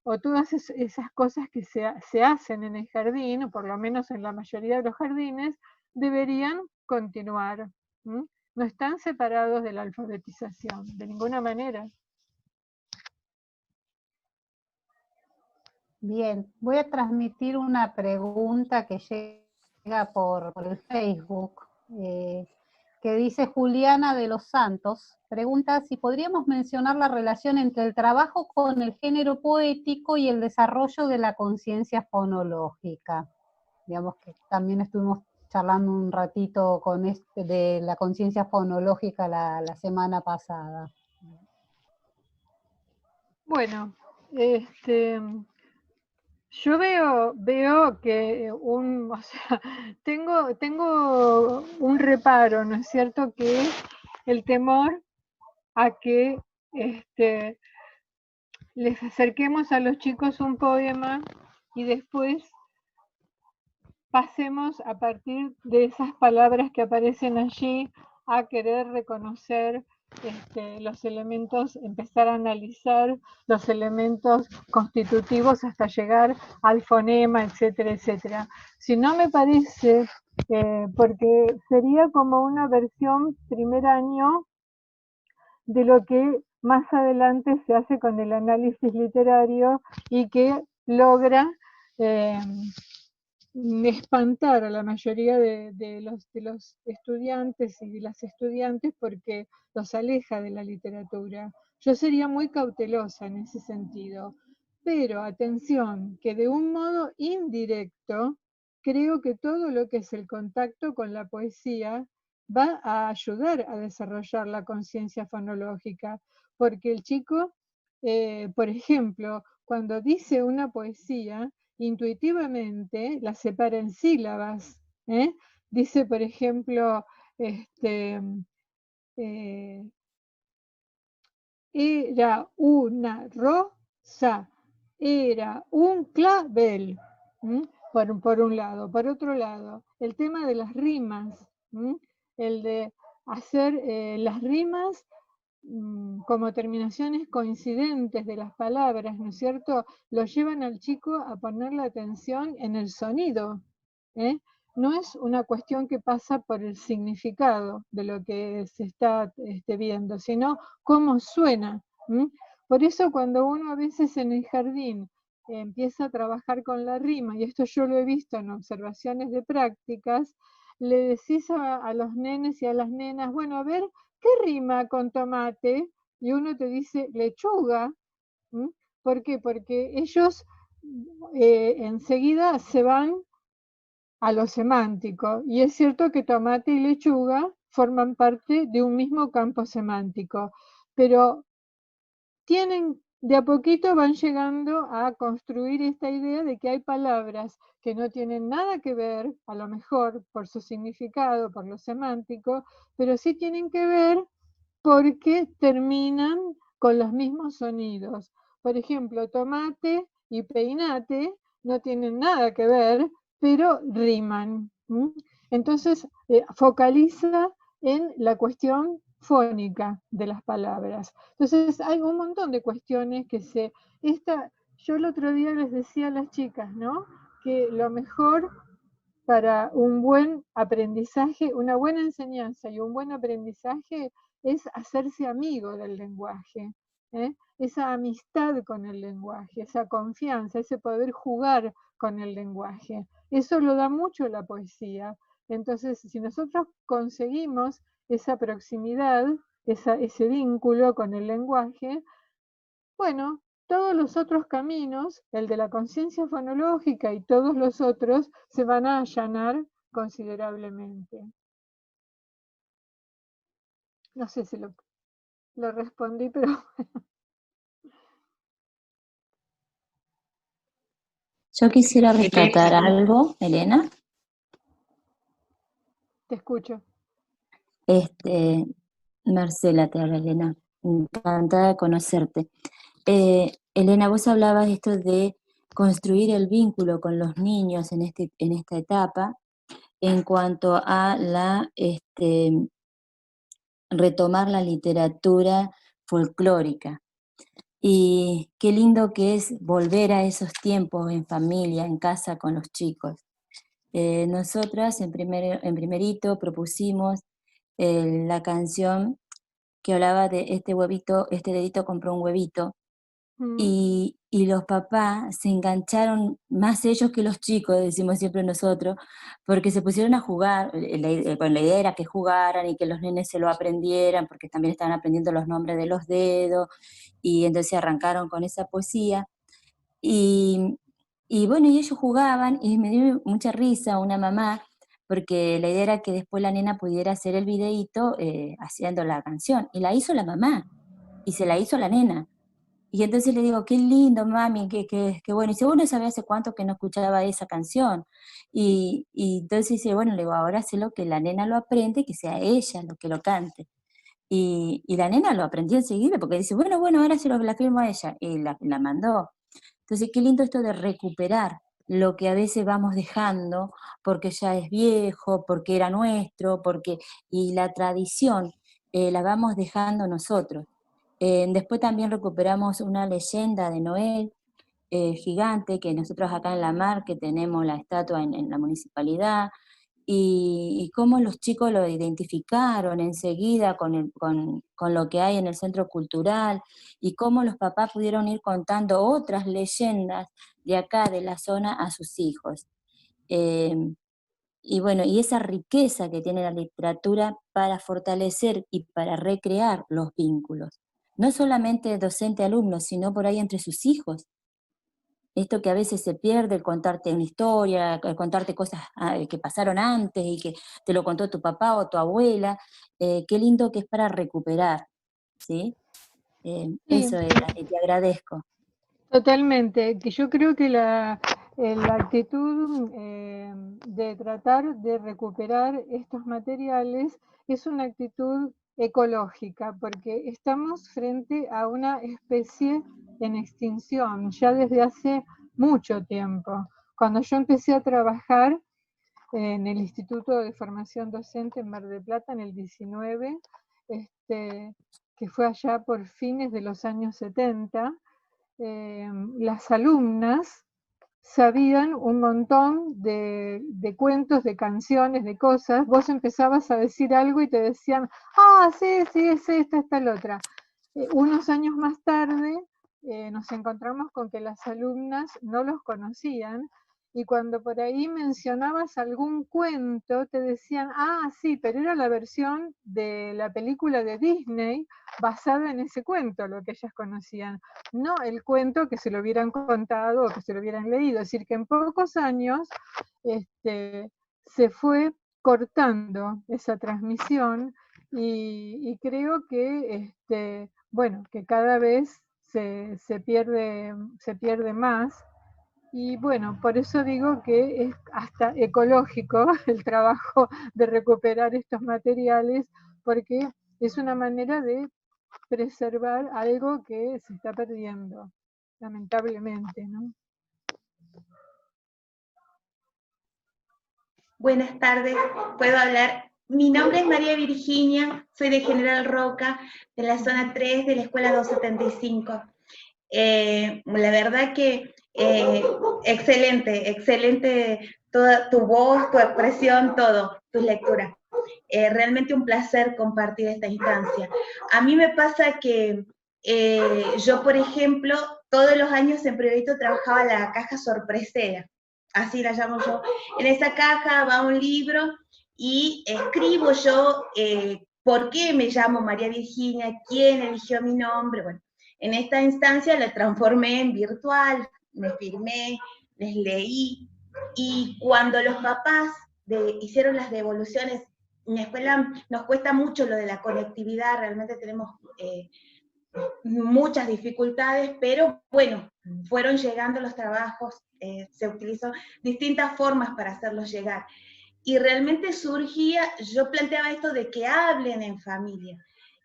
o todas esas cosas que se hacen en el jardín, o por lo menos en la mayoría de los jardines, deberían continuar. No están separados de la alfabetización, de ninguna manera. Bien, voy a transmitir una pregunta que llega por el Facebook, que dice Juliana de los Santos, pregunta si podríamos mencionar la relación entre el trabajo con el género poético y el desarrollo de la conciencia fonológica. Digamos que también estuvimos charlando un ratito con de la conciencia fonológica la semana pasada. Bueno, yo veo que o sea, tengo un reparo, ¿no es cierto?, que es el temor a que les acerquemos a los chicos un poema y después pasemos a partir de esas palabras que aparecen allí a querer reconocer los elementos, empezar a analizar los elementos constitutivos hasta llegar al fonema, etcétera, etcétera. Si no me parece, porque sería como una versión primer año de lo que más adelante se hace con el análisis literario y que logra espantar a la mayoría de los estudiantes y de las estudiantes porque los aleja de la literatura. Yo sería muy cautelosa en ese sentido, pero atención, que de un modo indirecto, creo que todo lo que es el contacto con la poesía va a ayudar a desarrollar la conciencia fonológica, porque el chico, por ejemplo, cuando dice una poesía, intuitivamente la separa en sílabas. Dice, por ejemplo, era una rosa, era un clavel, por un lado. Por otro lado, el tema de las rimas, el de hacer las rimas como terminaciones coincidentes de las palabras, ¿no es cierto?, lo llevan al chico a poner la atención en el sonido. No es una cuestión que pasa por el significado de lo que se está viendo, sino cómo suena. Por eso cuando uno a veces en el jardín empieza a trabajar con la rima, y esto yo lo he visto en observaciones de prácticas, le decís a los nenes y a las nenas, bueno, a ver, ¿qué rima con tomate? Y uno te dice lechuga. ¿Por qué? Porque ellos enseguida se van a lo semántico. Y es cierto que tomate y lechuga forman parte de un mismo campo semántico, pero de a poquito van llegando a construir esta idea de que hay palabras que no tienen nada que ver, a lo mejor por su significado, por lo semántico, pero sí tienen que ver porque terminan con los mismos sonidos. Por ejemplo, tomate y peinate no tienen nada que ver, pero riman. Entonces, focaliza en la cuestión fónica de las palabras. Entonces, hay un montón de cuestiones que yo el otro día les decía a las chicas, ¿no?, que lo mejor para un buen aprendizaje, una buena enseñanza y un buen aprendizaje es hacerse amigo del lenguaje, esa amistad con el lenguaje, esa confianza, ese poder jugar con el lenguaje. Eso lo da mucho la poesía. Entonces, si nosotros conseguimos esa proximidad, ese vínculo con el lenguaje, bueno, todos los otros caminos, el de la conciencia fonológica y todos los otros, se van a allanar considerablemente. No sé si lo respondí, pero... Yo quisiera rescatar algo, Elena. Te escucho. Marcela, te habla Elena. Encantada de conocerte. Elena, vos hablabas esto de construir el vínculo con los niños en esta etapa en cuanto a retomar la literatura folclórica. Y qué lindo que es volver a esos tiempos en familia, en casa con los chicos. Nosotras en primerito propusimos la canción que hablaba de este huevito, este dedito compró un huevito, y los papás se engancharon, más ellos que los chicos, decimos siempre nosotros, porque se pusieron a jugar. Bueno, la idea era que jugaran y que los nenes se lo aprendieran, porque también estaban aprendiendo los nombres de los dedos, y entonces arrancaron con esa poesía, y bueno, y ellos jugaban, y me dio mucha risa una mamá, porque la idea era que después la nena pudiera hacer el videíto haciendo la canción, y la hizo la mamá, y se la hizo la nena. Y entonces le digo, qué lindo, mami, qué bueno. Y dice, bueno, sabía hace cuánto que no escuchaba esa canción. Y entonces dice, bueno, le digo, ahora sé lo que la nena lo aprende, que sea ella lo que lo cante. Y la nena lo aprendió enseguida, porque dice, bueno, ahora se lo la firmo a ella. Y la mandó. Entonces, qué lindo esto de recuperar lo que a veces vamos dejando porque ya es viejo, porque era nuestro, y la tradición la vamos dejando nosotros. Después también recuperamos una leyenda de Noel gigante, que nosotros acá en La Mar, que tenemos la estatua en la municipalidad, y cómo los chicos lo identificaron enseguida con lo que hay en el centro cultural, y cómo los papás pudieron ir contando otras leyendas de acá, de la zona, a sus hijos. Y bueno, y esa riqueza que tiene la literatura para fortalecer y para recrear los vínculos, no solamente docente-alumno, sino por ahí entre sus hijos. Esto que a veces se pierde, el contarte una historia, el contarte cosas que pasaron antes y que te lo contó tu papá o tu abuela, qué lindo que es para recuperar, ¿sí? Sí. Eso era, y te agradezco. Totalmente, que yo creo que la actitud de tratar de recuperar estos materiales es una actitud ecológica, porque estamos frente a una especie en extinción ya desde hace mucho tiempo. Cuando yo empecé a trabajar en el Instituto de Formación Docente en Mar del Plata en el 19, que fue allá por fines de los años 70, las alumnas sabían un montón de cuentos, de canciones, de cosas. Vos empezabas a decir algo y te decían, sí, es esta la otra. Unos años más tarde nos encontramos con que las alumnas no los conocían, y cuando por ahí mencionabas algún cuento te decían, sí, pero era la versión de la película de Disney basada en ese cuento, lo que ellas conocían, no el cuento que se lo hubieran contado o que se lo hubieran leído. Es decir, que en pocos años se fue cortando esa transmisión, y creo que bueno, que cada vez se pierde más. Y bueno, por eso digo que es hasta ecológico el trabajo de recuperar estos materiales, porque es una manera de preservar algo que se está perdiendo, lamentablemente, ¿no? Buenas tardes, ¿puedo hablar? Mi nombre es María Virginia, soy de General Roca, de la zona 3 de la Escuela 275. La verdad que excelente toda tu voz, tu expresión, todo, tus lecturas. Realmente un placer compartir esta instancia. A mí me pasa que yo, por ejemplo, todos los años en Priorito trabajaba la caja sorpresera, así la llamo yo. En esa caja va un libro y escribo yo por qué me llamo María Virginia, quién eligió mi nombre. Bueno, en esta instancia la transformé en virtual, me firmé, les leí, y cuando los papás hicieron las devoluciones, en la escuela nos cuesta mucho lo de la conectividad, realmente tenemos muchas dificultades, pero bueno, fueron llegando los trabajos, se utilizó distintas formas para hacerlos llegar. Y realmente surgía, yo planteaba esto de que hablen en familia,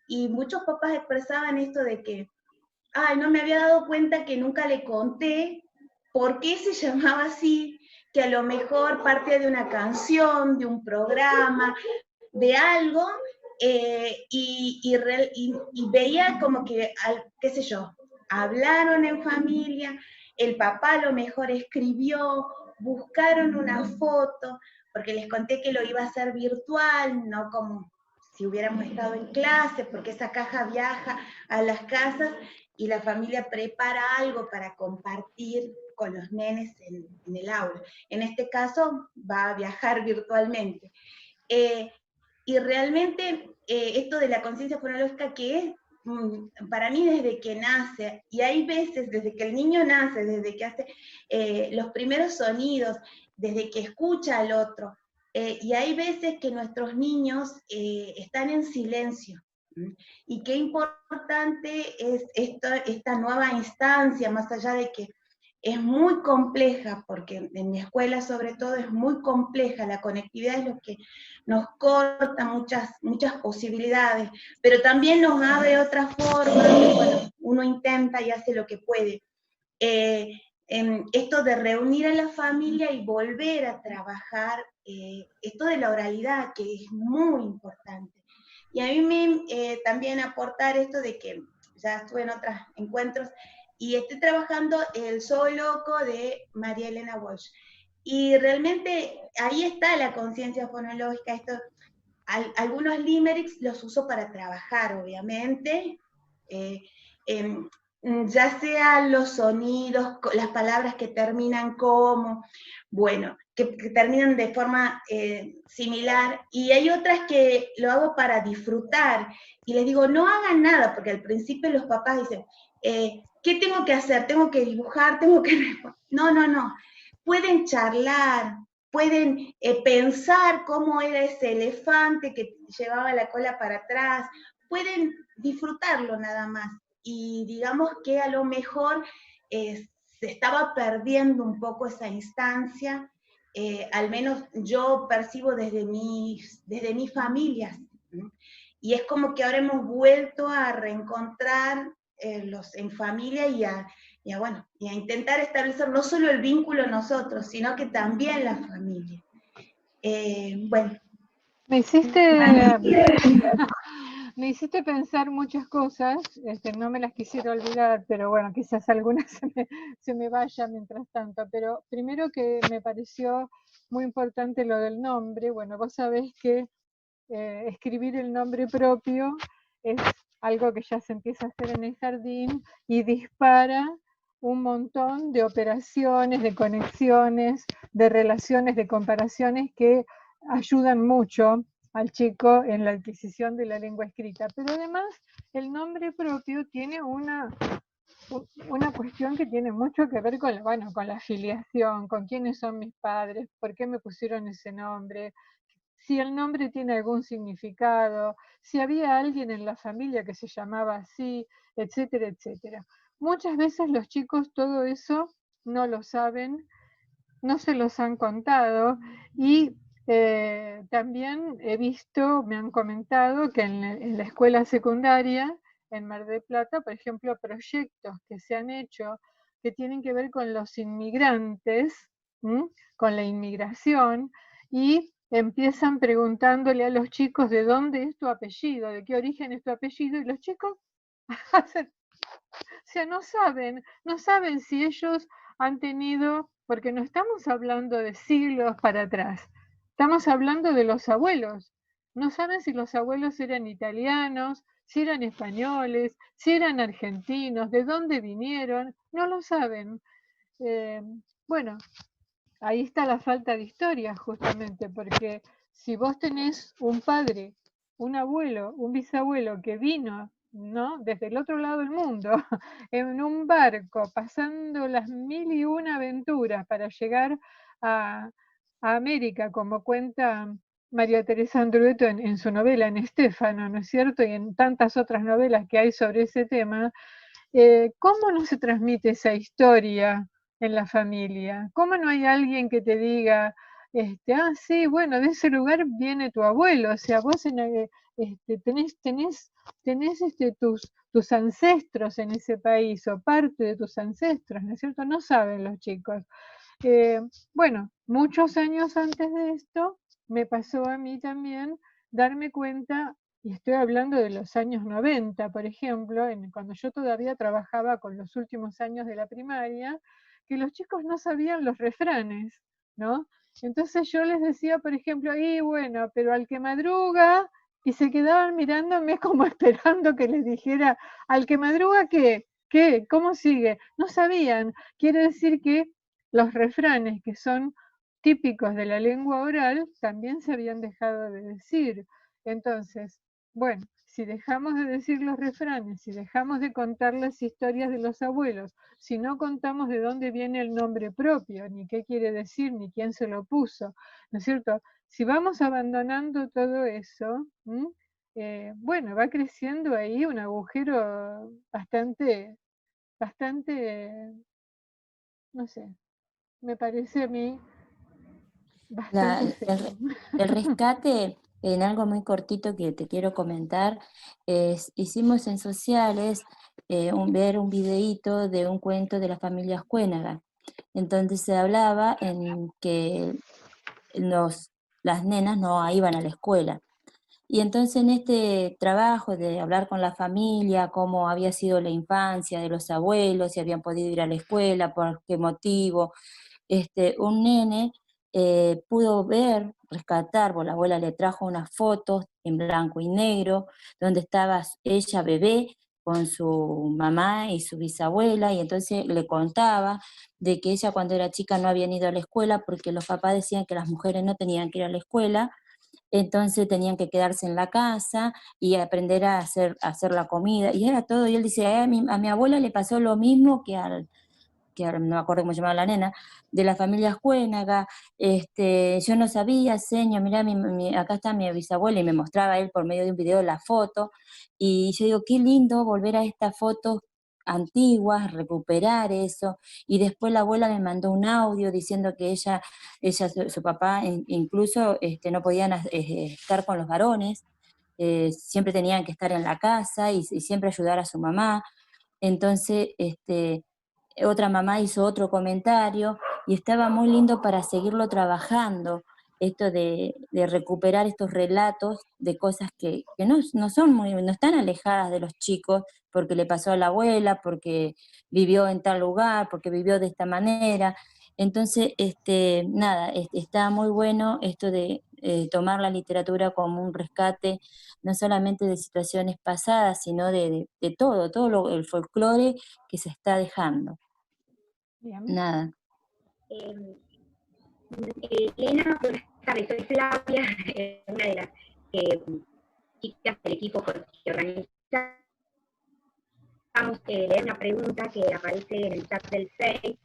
y muchos papás expresaban esto de que, no me había dado cuenta que nunca le conté por qué se llamaba así, que a lo mejor parte de una canción, de un programa, de algo, y veía como que, qué sé yo, hablaron en familia, el papá a lo mejor escribió, buscaron una foto, porque les conté que lo iba a hacer virtual, no como si hubiéramos estado en clase, porque esa caja viaja a las casas y la familia prepara algo para compartir con los nenes en el aula. En este caso va a viajar virtualmente. Y realmente esto de la conciencia fonológica, que es para mí desde que nace, y hay veces desde que el niño nace, desde que hace los primeros sonidos, desde que escucha al otro, y hay veces que nuestros niños están en silencio. Y qué importante es esta nueva instancia, más allá de que es muy compleja, porque en mi escuela sobre todo es muy compleja, la conectividad es lo que nos corta muchas posibilidades, pero también nos abre otras formas, y bueno, uno intenta y hace lo que puede. Esto de reunir a la familia y volver a trabajar, esto de la oralidad, que es muy importante. Y a mí me también aportar esto de que ya estuve en otros encuentros, y estoy trabajando el Zoho Loco de María Elena Walsh. Y realmente ahí está la conciencia fonológica. Algunos limericks los uso para trabajar, obviamente, ya sea los sonidos, las palabras que terminan como, bueno, que terminan de forma similar, y hay otras que lo hago para disfrutar, y les digo, no hagan nada, porque al principio los papás dicen, ¿qué tengo que hacer? ¿Tengo que dibujar? ¿Tengo que...? No. Pueden charlar, pueden pensar cómo era ese elefante que llevaba la cola para atrás, pueden disfrutarlo nada más. Y digamos que a lo mejor se estaba perdiendo un poco esa instancia, al menos yo percibo desde mis familias, ¿no? Y es como que ahora hemos vuelto a reencontrar en familia y a intentar establecer no solo el vínculo nosotros, sino que también la familia. Bueno. Me hiciste pensar muchas cosas, no me las quisiera olvidar, pero bueno, quizás algunas se me vaya mientras tanto. Pero primero que me pareció muy importante lo del nombre. Bueno, vos sabés que escribir el nombre propio es algo que ya se empieza a hacer en el jardín y dispara un montón de operaciones, de conexiones, de relaciones, de comparaciones que ayudan mucho al chico en la adquisición de la lengua escrita. Pero además el nombre propio tiene una cuestión que tiene mucho que ver con la afiliación, con quiénes son mis padres, por qué me pusieron ese nombre, si el nombre tiene algún significado, si había alguien en la familia que se llamaba así, etcétera, etcétera. Muchas veces los chicos todo eso no lo saben, no se los han contado, y también he visto, me han comentado que en la escuela secundaria, en Mar del Plata, por ejemplo, proyectos que se han hecho que tienen que ver con los inmigrantes, con la inmigración, y empiezan preguntándole a los chicos de dónde es tu apellido, de qué origen es tu apellido, y los chicos hacen, o sea, no saben si ellos han tenido, porque no estamos hablando de siglos para atrás, estamos hablando de los abuelos. No saben si los abuelos eran italianos, si eran españoles, si eran argentinos, de dónde vinieron, no lo saben. Bueno, ahí está la falta de historia, justamente, porque si vos tenés un padre, un abuelo, un bisabuelo que vino, ¿no?, desde el otro lado del mundo, en un barco, pasando las 1001 aventuras para llegar a América, como cuenta María Teresa Andrueto en su novela, en Estéfano, ¿no es cierto?, y en tantas otras novelas que hay sobre ese tema. ¿Cómo no se transmite esa historia en la familia? ¿Cómo no hay alguien que te diga, sí, bueno, de ese lugar viene tu abuelo, o sea, vos tenés tus ancestros en ese país, o parte de tus ancestros, ¿no es cierto? No saben los chicos. Bueno, muchos años antes de esto, me pasó a mí también darme cuenta y estoy hablando de los años 90, por ejemplo, cuando yo todavía trabajaba con los últimos años de la primaria, que los chicos no sabían los refranes, ¿no? Entonces yo les decía, por ejemplo, y bueno, pero al que madruga, y se quedaban mirándome como esperando que les dijera, al que madruga, ¿qué? ¿Qué? ¿Cómo sigue? No sabían. Quiere decir que los refranes que son típicos de la lengua oral también se habían dejado de decir. Entonces, bueno, si dejamos de decir los refranes, si dejamos de contar las historias de los abuelos, si no contamos de dónde viene el nombre propio, ni qué quiere decir, ni quién se lo puso, ¿no es cierto? Si vamos abandonando todo eso, bueno, va creciendo ahí un agujero bastante, no sé, me parece a mí bastante serio. El rescate, en algo muy cortito que te quiero comentar, hicimos en sociales ver un videíto de un cuento de la familia Ascuénaga. Entonces se hablaba en que las nenas no iban a la escuela. Y entonces en este trabajo de hablar con la familia, cómo había sido la infancia de los abuelos, si habían podido ir a la escuela, por qué motivo, un nene pudo rescatar, porque la abuela le trajo unas fotos en blanco y negro, donde estaba ella bebé con su mamá y su bisabuela, y entonces le contaba de que ella cuando era chica no había ido a la escuela porque los papás decían que las mujeres no tenían que ir a la escuela, entonces tenían que quedarse en la casa y aprender a hacer la comida, y era todo, y él dice, a mi abuela le pasó lo mismo que ahora no me acuerdo cómo se llamaba la nena, de la familia Ascuénaga, yo no sabía, señor, mirá, acá está mi bisabuela, y me mostraba él por medio de un video la foto, y yo digo, qué lindo volver a estas fotos antiguas, recuperar eso, y después la abuela me mandó un audio diciendo que ella su papá, incluso no podían estar con los varones, siempre tenían que estar en la casa y siempre ayudar a su mamá. Entonces, otra mamá hizo otro comentario y estaba muy lindo para seguirlo trabajando, esto de recuperar estos relatos de cosas que no son no están alejadas de los chicos, porque le pasó a la abuela, porque vivió en tal lugar, porque vivió de esta manera. Entonces, nada, está muy bueno esto de tomar la literatura como un rescate, no solamente de situaciones pasadas, sino de todo el folclore que se está dejando. Bien. Nada. Elena, buenas tardes, soy Flavia, una de las chicas del equipo que organizamos. Vamos a leer una pregunta que aparece en el chat del Face,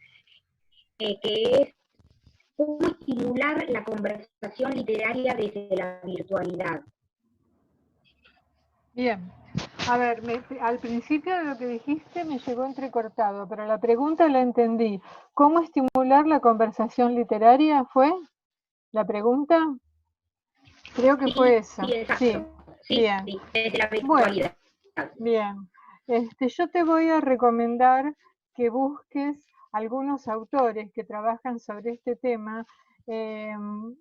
que es ¿cómo estimular la conversación literaria desde la virtualidad? Bien, a ver, al principio de lo que dijiste me llegó entrecortado, pero la pregunta la entendí. ¿Cómo estimular la conversación literaria fue la pregunta? Creo que fue esa. Sí, exacto. Sí, bien. Sí, desde la virtualidad. Bueno, bien. Yo te voy a recomendar que busques algunos autores que trabajan sobre este tema.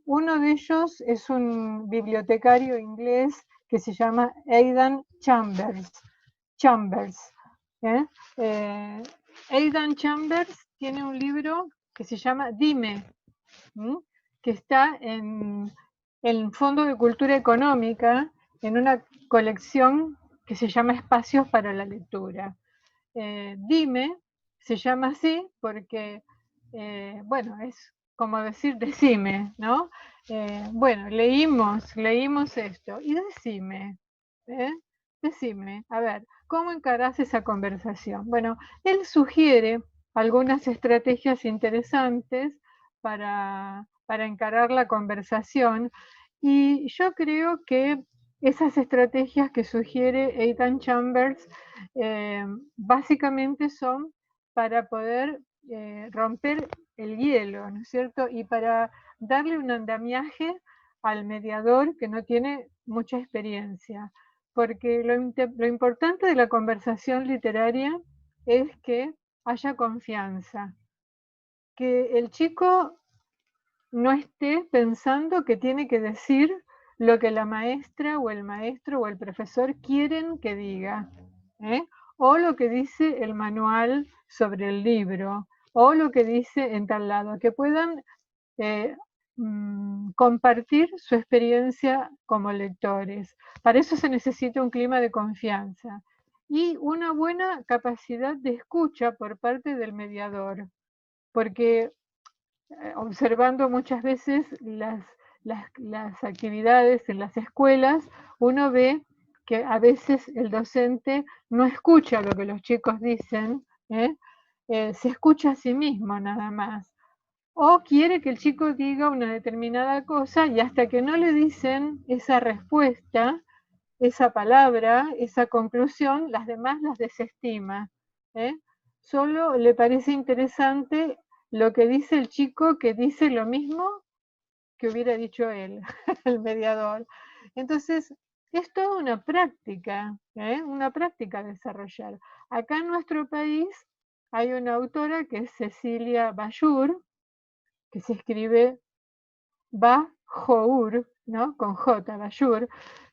Uno de ellos es un bibliotecario inglés que se llama Aidan Chambers. Aidan Chambers tiene un libro que se llama Dime, que está en el Fondo de Cultura Económica, en una colección que se llama Espacios para la Lectura. Dime se llama así porque, bueno, es como decir decime, ¿no? Bueno, leímos esto, y decime, a ver, ¿cómo encarás esa conversación? Bueno, él sugiere algunas estrategias interesantes para encarar la conversación, y yo creo que esas estrategias que sugiere Aidan Chambers básicamente son para poder romper el hielo, ¿no es cierto? Y para darle un andamiaje al mediador que no tiene mucha experiencia. Porque lo importante de la conversación literaria es que haya confianza, que el chico no esté pensando que tiene que decir lo que la maestra o el maestro o el profesor quieren que diga, o lo que dice el manual sobre el libro, o lo que dice en tal lado, que puedan compartir su experiencia como lectores. Para eso se necesita un clima de confianza y una buena capacidad de escucha por parte del mediador, porque observando muchas veces las actividades en las escuelas, uno ve que a veces el docente no escucha lo que los chicos dicen, se escucha a sí mismo nada más. O quiere que el chico diga una determinada cosa y hasta que no le dicen esa respuesta, esa palabra, esa conclusión, las demás las desestima. Solo le parece interesante lo que dice el chico que dice lo mismo que hubiera dicho él, el mediador. Entonces, es toda una práctica a desarrollar. Acá en nuestro país hay una autora que es Cecilia Bashur, que se escribe Bajour, ¿no? Con J, Bashur,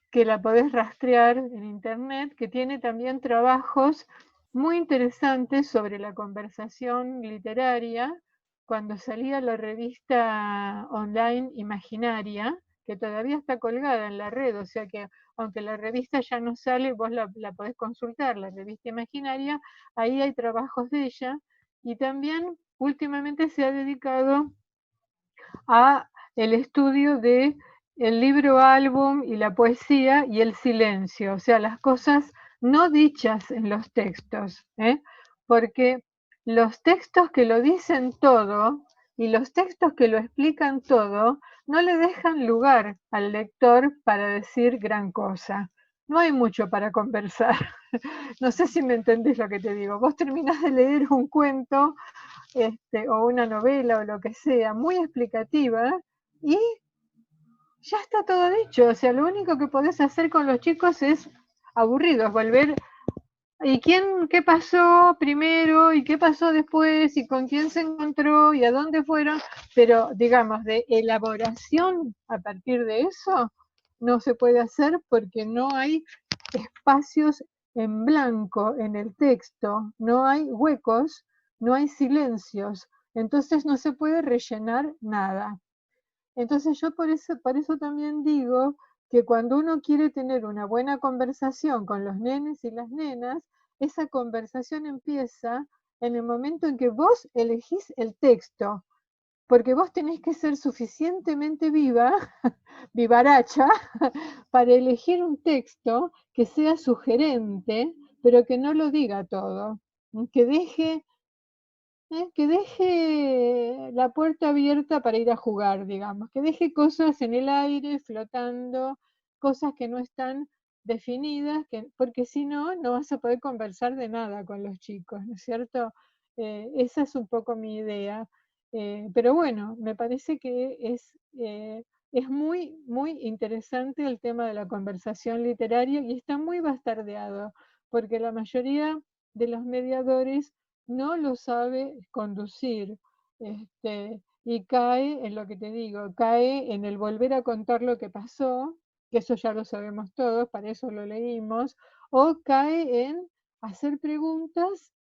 que la podés rastrear en internet, que tiene también trabajos muy interesantes sobre la conversación literaria, cuando salía la revista online Imaginaria, que todavía está colgada en la red, o sea que aunque la revista ya no sale, vos la podés consultar, la revista Imaginaria, ahí hay trabajos de ella, y también últimamente se ha dedicado a el estudio de el libro álbum y la poesía y el silencio, o sea, las cosas no dichas en los textos, porque los textos que lo dicen todo y los textos que lo explican todo no le dejan lugar al lector para decir gran cosa. No hay mucho para conversar. No sé si me entendés lo que te digo. Vos terminás de leer un cuento o una novela o lo que sea, muy explicativa, y ya está todo dicho. O sea, lo único que podés hacer con los chicos es aburridos, volver. ¿Y qué pasó primero? ¿Y qué pasó después? ¿Y con quién se encontró? ¿Y a dónde fueron? Pero, digamos, de elaboración a partir de eso, no se puede hacer porque no hay espacios en blanco en el texto, no hay huecos, no hay silencios, entonces no se puede rellenar nada. Entonces yo por eso también digo que cuando uno quiere tener una buena conversación con los nenes y las nenas, esa conversación empieza en el momento en que vos elegís el texto, porque vos tenés que ser suficientemente vivaracha, para elegir un texto que sea sugerente, pero que no lo diga todo, que deje la puerta abierta para ir a jugar, digamos, que deje cosas en el aire, flotando, cosas que no están definidas, porque si no, no vas a poder conversar de nada con los chicos, ¿no es cierto? Esa es un poco mi idea. Pero bueno, me parece que es muy, muy interesante el tema de la conversación literaria y está muy bastardeado, porque la mayoría de los mediadores no lo sabe conducir, y cae en lo que te digo, cae en el volver a contar lo que pasó, que eso ya lo sabemos todos, para eso lo leímos, o cae en hacer preguntas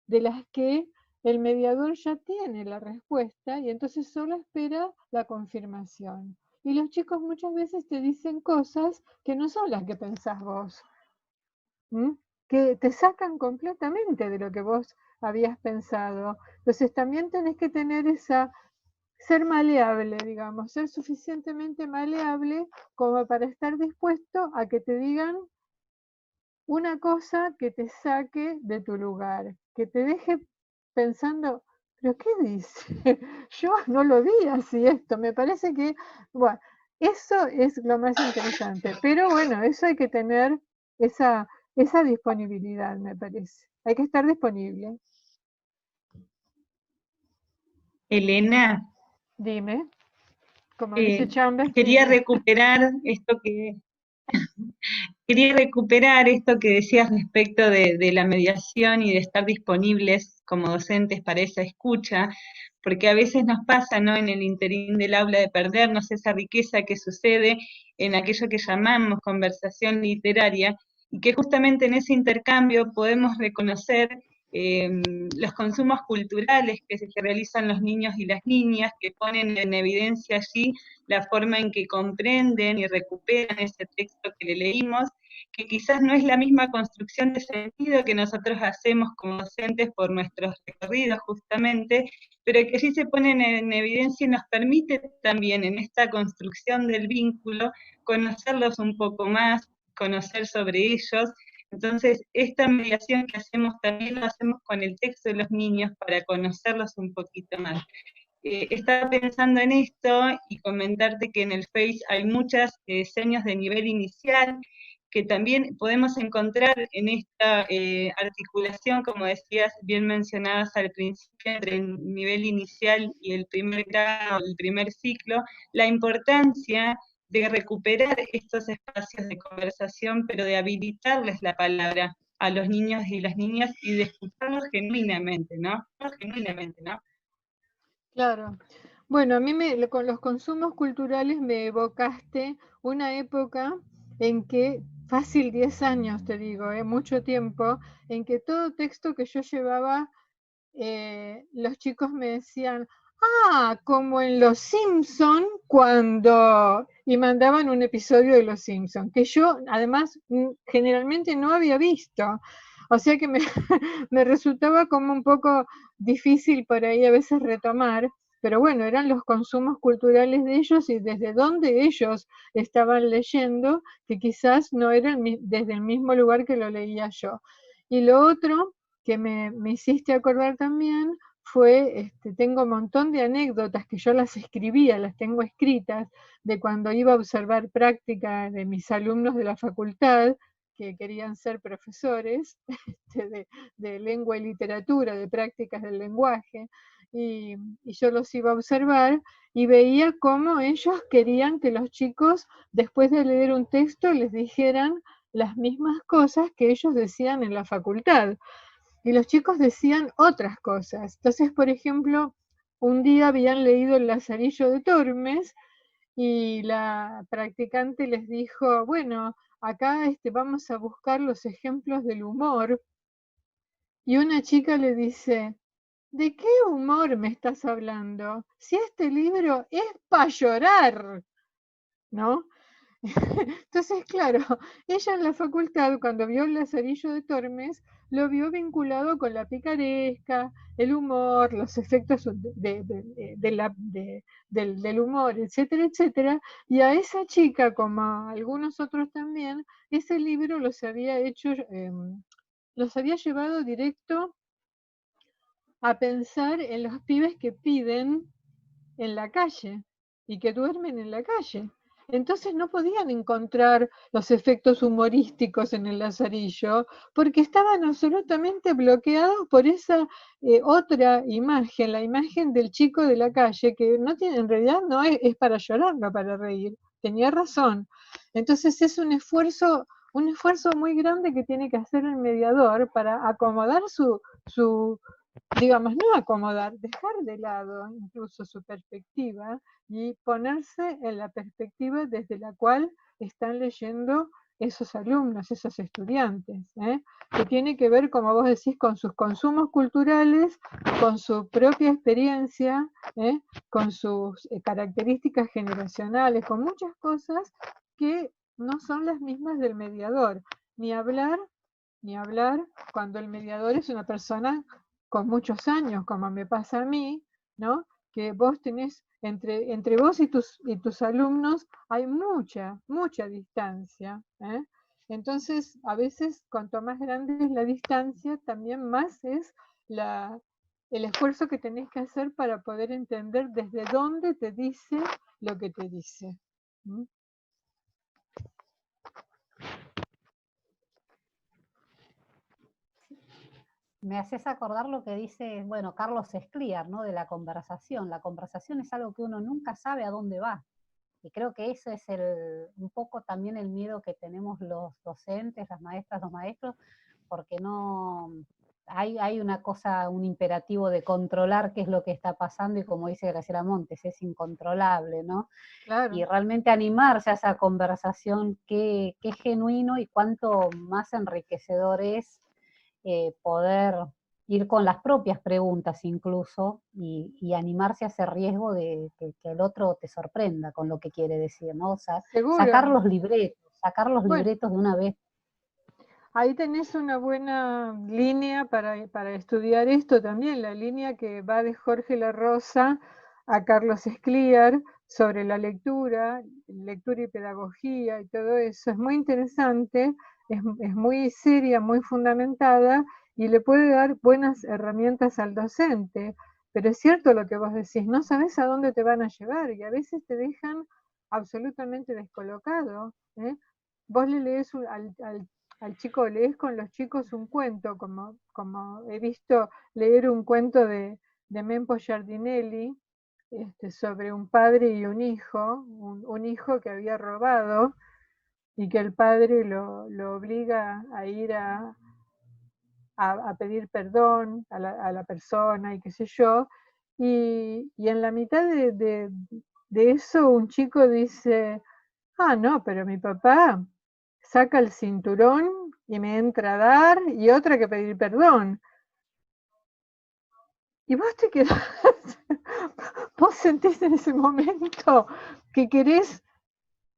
de las que el mediador ya tiene la respuesta y entonces solo espera la confirmación. Y los chicos muchas veces te dicen cosas que no son las que pensás vos, que te sacan completamente de lo que vos habías pensado. Entonces también tenés que tener ser maleable, digamos, ser suficientemente maleable como para estar dispuesto a que te digan una cosa que te saque de tu lugar, que te deje pensando, ¿pero qué dice? Yo no lo vi así esto, me parece que, bueno, eso es lo más interesante, pero bueno, eso hay que tener esa disponibilidad, me parece, hay que estar disponible. Elena. Dime, como dice Chambers. Quería recuperar esto quería recuperar esto que decías respecto de la mediación y de estar disponibles como docentes para esa escucha, porque a veces nos pasa, ¿no?, en el interín del aula de perdernos esa riqueza que sucede en aquello que llamamos conversación literaria, y que justamente en ese intercambio podemos reconocer los consumos culturales que se realizan los niños y las niñas, que ponen en evidencia allí la forma en que comprenden y recuperan ese texto que le leímos, que quizás no es la misma construcción de sentido que nosotros hacemos como docentes por nuestros recorridos justamente, pero que allí se ponen en evidencia y nos permite también en esta construcción del vínculo conocerlos un poco más, conocer sobre ellos. Entonces, esta mediación que hacemos también lo hacemos con el texto de los niños para conocerlos un poquito más. Estaba pensando en esto y comentarte que en el Face hay muchas señas de nivel inicial que también podemos encontrar en esta articulación, como decías, bien mencionadas al principio, entre el nivel inicial y el primer grado, el primer ciclo, la importancia de recuperar estos espacios de conversación, pero de habilitarles la palabra a los niños y las niñas y de escucharlos genuinamente, ¿no? Genuinamente, ¿no? Claro. Bueno, a mí con los consumos culturales me evocaste una época en que, fácil 10 años te digo, mucho tiempo, en que todo texto que yo llevaba, los chicos me decían, como en Los Simpson cuando... y mandaban un episodio de Los Simpson, que yo además generalmente no había visto. O sea que me, me resultaba como un poco difícil por ahí a veces retomar, pero bueno, eran los consumos culturales de ellos y desde donde ellos estaban leyendo, que quizás no era desde el mismo lugar que lo leía yo. Y lo otro que me hiciste acordar también fue, tengo un montón de anécdotas que yo las escribía, las tengo escritas, de cuando iba a observar práctica de mis alumnos de la facultad, que querían ser profesores de lengua y literatura, de prácticas del lenguaje, y yo los iba a observar y veía cómo ellos querían que los chicos, después de leer un texto, les dijeran las mismas cosas que ellos decían en la facultad. Y los chicos decían otras cosas. Entonces, por ejemplo, un día habían leído El Lazarillo de Tormes y la practicante les dijo, bueno, acá vamos a buscar los ejemplos del humor. Y una chica le dice, ¿de qué humor me estás hablando? Si este libro es para llorar, ¿no? Entonces, claro, ella en la facultad, cuando vio El Lazarillo de Tormes, lo vio vinculado con la picaresca, el humor, los efectos del humor, etcétera, etcétera. Y a esa chica, como a algunos otros también, ese libro los había hecho, los había llevado directo a pensar en los pibes que piden en la calle y que duermen en la calle. Entonces no podían encontrar los efectos humorísticos en El Lazarillo porque estaban absolutamente bloqueados por esa otra imagen, la imagen del chico de la calle, que no tiene, en realidad no es para llorar, no para reír. Tenía razón. Entonces es un esfuerzo muy grande que tiene que hacer el mediador para acomodar digamos, no acomodar, dejar de lado incluso su perspectiva y ponerse en la perspectiva desde la cual están leyendo esos alumnos, esos estudiantes, que tiene que ver, como vos decís, con sus consumos culturales, con su propia experiencia, con sus características generacionales, con muchas cosas que no son las mismas del mediador, ni hablar cuando el mediador es una persona con muchos años, como me pasa a mí, ¿no? Que vos tenés, entre vos y tus alumnos hay mucha distancia, ¿eh? Entonces, a veces, cuanto más grande es la distancia, también más es el esfuerzo que tenés que hacer para poder entender desde dónde te dice lo que te dice. ¿Mm? Me haces acordar lo que dice, bueno, Carlos Escliar, ¿no? De la conversación. La conversación es algo que uno nunca sabe a dónde va. Y creo que eso es un poco también el miedo que tenemos los docentes, las maestras, los maestros, porque no hay una cosa, un imperativo de controlar qué es lo que está pasando, y como dice Graciela Montes, es incontrolable, ¿no? Claro. Y realmente animarse a esa conversación, qué genuino y cuánto más enriquecedor es poder ir con las propias preguntas incluso, y animarse a ese riesgo de que el otro te sorprenda con lo que quiere decir, ¿no? O sea, sacar los libretos de una vez. Ahí tenés una buena línea para estudiar esto también, la línea que va de Jorge La Rosa a Carlos Escliar sobre la lectura y pedagogía y todo eso. Es muy interesante, es muy seria, muy fundamentada, y le puede dar buenas herramientas al docente. Pero es cierto lo que vos decís, no sabés a dónde te van a llevar, y a veces te dejan absolutamente descolocado, ¿eh? Vos le lees al chico, lees con los chicos un cuento, como he visto leer un cuento de Mempo Giardinelli, sobre un padre y un hijo, un hijo que había robado, y que el padre lo obliga a ir a pedir perdón a la persona y qué sé yo, y en la mitad de eso un chico dice, no, pero mi papá saca el cinturón y me entra a dar, y otra que pedir perdón. Y vos te quedás, vos sentís en ese momento que querés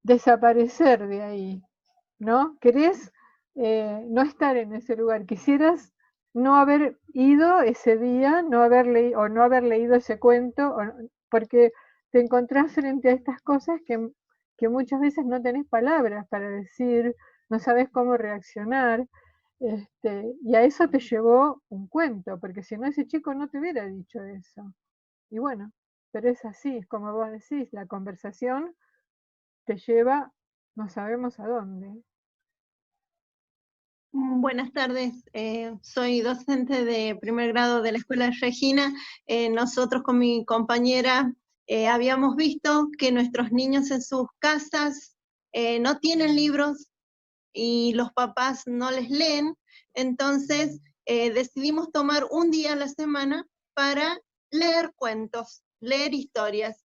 desaparecer de ahí, ¿no? Querés no estar en ese lugar, quisieras no haber ido ese día, no haber leído ese cuento, porque te encontrás frente a estas cosas que muchas veces no tenés palabras para decir, no sabés cómo reaccionar, y a eso te llevó un cuento, porque si no ese chico no te hubiera dicho eso. Y bueno, pero es así, como vos decís, la conversación te lleva, no sabemos a dónde. Buenas tardes, soy docente de primer grado de la Escuela Regina. Nosotros con mi compañera habíamos visto que nuestros niños en sus casas no tienen libros y los papás no les leen, entonces decidimos tomar un día a la semana para leer cuentos, leer historias,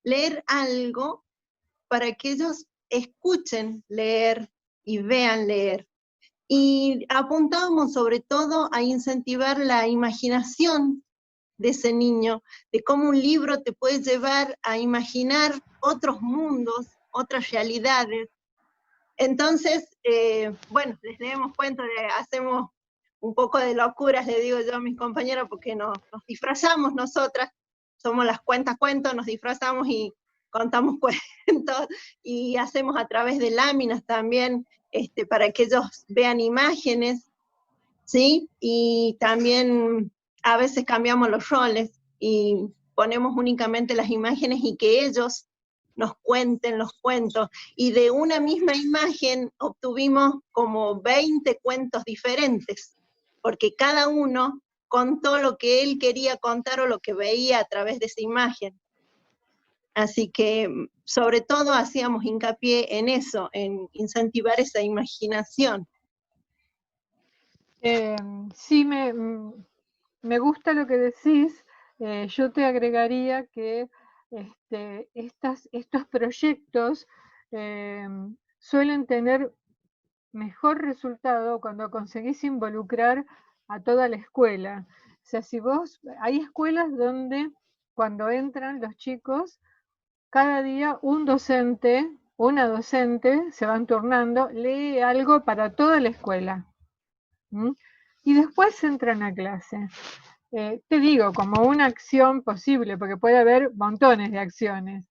leer algo para que ellos escuchen leer y vean leer. Y apuntábamos sobre todo a incentivar la imaginación de ese niño, de cómo un libro te puede llevar a imaginar otros mundos, otras realidades. Entonces, bueno, les leemos cuentos, hacemos un poco de locuras, le digo yo a mis compañeros, porque nos disfrazamos nosotras, somos las cuentos, nos disfrazamos y contamos cuentos, y hacemos a través de láminas también, para que ellos vean imágenes, ¿sí? Y también a veces cambiamos los roles y ponemos únicamente las imágenes y que ellos nos cuenten los cuentos. Y de una misma imagen obtuvimos como 20 cuentos diferentes, porque cada uno contó lo que él quería contar o lo que veía a través de esa imagen. Así que, sobre todo, hacíamos hincapié en eso, en incentivar esa imaginación. Sí, me gusta lo que decís. Yo te agregaría que estos proyectos suelen tener mejor resultado cuando conseguís involucrar a toda la escuela. O sea, hay escuelas donde cuando entran los chicos, cada día un docente, una docente, se van turnando, lee algo para toda la escuela. Y después entran a clase. Te digo, como una acción posible, porque puede haber montones de acciones.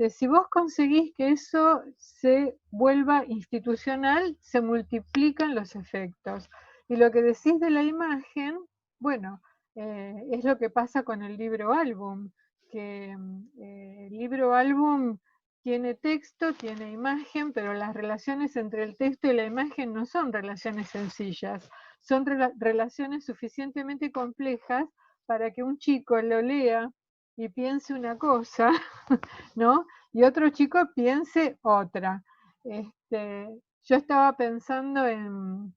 Si vos conseguís que eso se vuelva institucional, se multiplican los efectos. Y lo que decís de la imagen, bueno, es lo que pasa con el libro álbum, que el libro álbum tiene texto, tiene imagen, pero las relaciones entre el texto y la imagen no son relaciones sencillas, son relaciones suficientemente complejas para que un chico lo lea y piense una cosa, ¿no? y otro chico piense otra. Yo estaba pensando en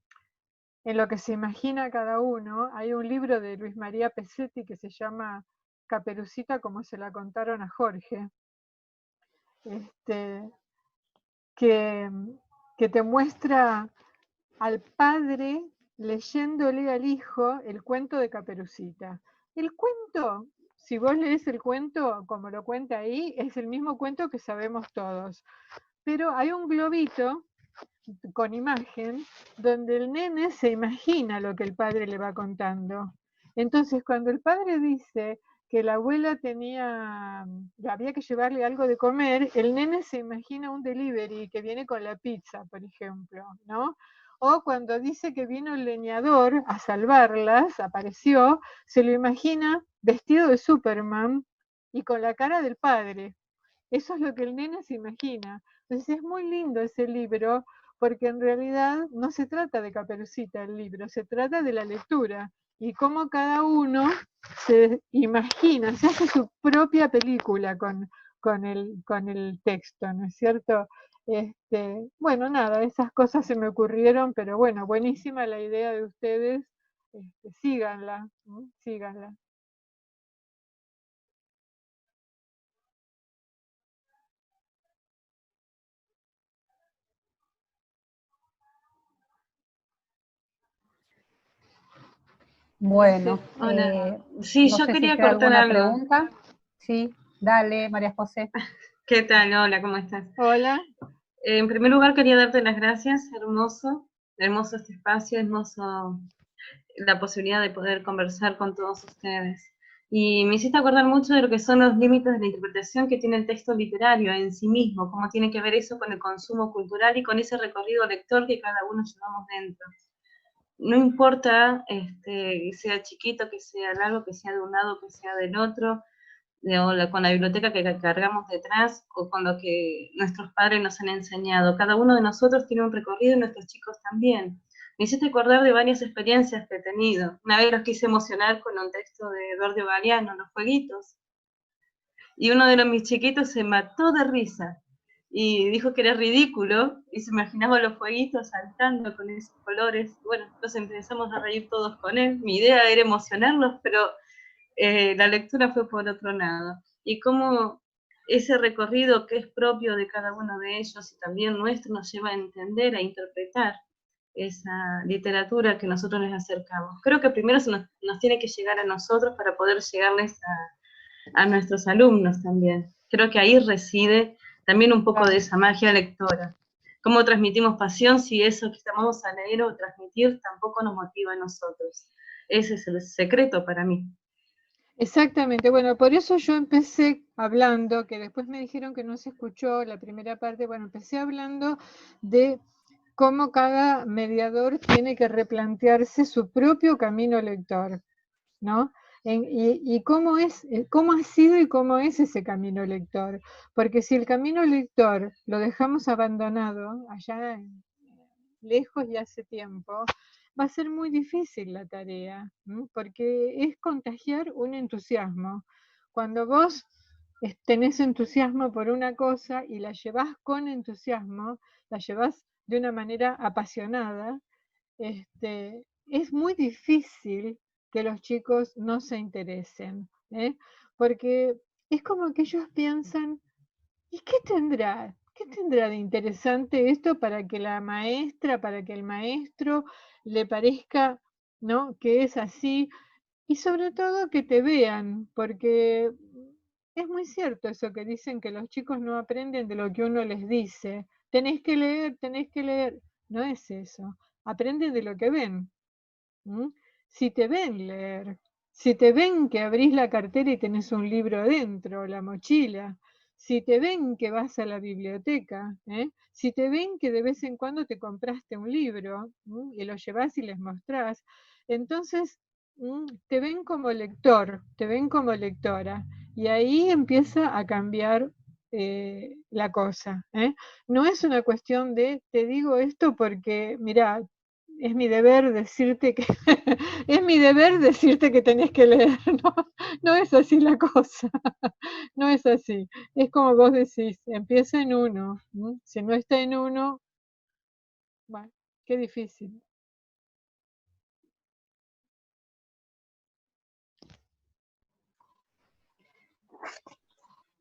lo que se imagina cada uno. Hay un libro de Luis María Pesetti que se llama Caperucita como se la contaron a Jorge, que te muestra al padre leyéndole al hijo el cuento de Caperucita. El cuento, si vos lees el cuento como lo cuenta ahí, es el mismo cuento que sabemos todos, pero hay un globito con imagen donde el nene se imagina lo que el padre le va contando. Entonces, cuando el padre dice que la abuela había que llevarle algo de comer, el nene se imagina un delivery que viene con la pizza, por ejemplo, ¿no? O cuando dice que vino el leñador a salvarlas, apareció, se lo imagina vestido de Superman y con la cara del padre. Eso es lo que el nene se imagina. Entonces es muy lindo ese libro, porque en realidad no se trata de Caperucita el libro, se trata de la lectura y cómo cada uno se imagina, se hace su propia película con el texto, ¿no es cierto? Bueno, nada, esas cosas se me ocurrieron, pero bueno, buenísima la idea de ustedes, síganla, síganla. Bueno, hola. Sí, no yo sé quería si queda cortar alguna algo. pregunta. Sí, dale, María José. ¿Qué tal? Hola, ¿cómo estás? Hola. En primer lugar quería darte las gracias, hermoso este espacio, hermoso la posibilidad de poder conversar con todos ustedes. Y me hiciste acordar mucho de lo que son los límites de la interpretación que tiene el texto literario en sí mismo, cómo tiene que ver eso con el consumo cultural y con ese recorrido lector que cada uno llevamos dentro. No importa que sea chiquito, que sea largo, que sea de un lado, que sea del otro, o con la biblioteca que cargamos detrás, o con lo que nuestros padres nos han enseñado. Cada uno de nosotros tiene un recorrido y nuestros chicos también. Me hiciste acordar de varias experiencias que he tenido. Una vez los quise emocionar con un texto de Eduardo Galeano, Los Fueguitos, y uno de mis chiquitos se mató de risa, y dijo que era ridículo, y se imaginaba los fueguitos saltando con esos colores. Bueno, nos empezamos a reír todos con él. Mi idea era emocionarlos, pero la lectura fue por otro lado. Y cómo ese recorrido que es propio de cada uno de ellos y también nuestro nos lleva a entender, a interpretar esa literatura que nosotros les acercamos. Creo que primero nos tiene que llegar a nosotros para poder llegarles a nuestros alumnos también. Creo que ahí reside también un poco de esa magia lectora. ¿Cómo transmitimos pasión si eso que vamos a leer o transmitir tampoco nos motiva a nosotros? Ese es el secreto para mí. Exactamente, bueno, por eso yo empecé hablando, que después me dijeron que no se escuchó la primera parte, bueno, empecé hablando de cómo cada mediador tiene que replantearse su propio camino lector, ¿no? Y cómo ha sido y cómo es ese camino lector, porque si el camino lector lo dejamos abandonado allá lejos y hace tiempo, va a ser muy difícil la tarea, porque es contagiar un entusiasmo. Cuando vos tenés entusiasmo por una cosa y la llevás con entusiasmo, la llevás de una manera apasionada, es muy difícil que los chicos no se interesen, porque es como que ellos piensan, ¿y qué tendrá? ¿Qué tendrá de interesante esto para que la maestra, para que el maestro le parezca, ¿no?, que es así? Y sobre todo que te vean, porque es muy cierto eso que dicen que los chicos no aprenden de lo que uno les dice. Tenés que leer, tenés que leer. No es eso. Aprenden de lo que ven. Si te ven leer, si te ven que abrís la cartera y tenés un libro adentro, la mochila, si te ven que vas a la biblioteca, si te ven que de vez en cuando te compraste un libro y lo llevás y les mostrás, entonces te ven como lector, te ven como lectora, y ahí empieza a cambiar la cosa. No es una cuestión de, te digo esto porque, mirá, es mi deber decirte que es mi deber decirte que tenés que leer, no, no es así la cosa, no es así, es como vos decís, empieza en uno, si no está en uno, bueno, qué difícil.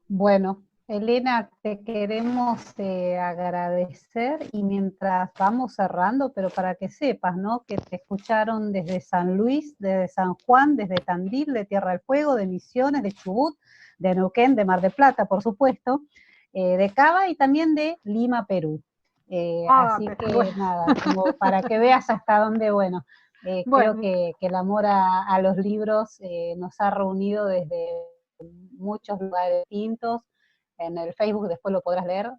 Bueno, Elena, te queremos agradecer y mientras vamos cerrando, pero para que sepas, ¿no? Que te escucharon desde San Luis, desde San Juan, desde Tandil, de Tierra del Fuego, de Misiones, de Chubut, de Neuquén, de Mar del Plata, por supuesto, de Cava y también de Lima, Perú. Así que bueno, nada, como para que veas hasta dónde, bueno, creo que el amor a los libros nos ha reunido desde muchos lugares distintos. En el Facebook después lo podrás leer,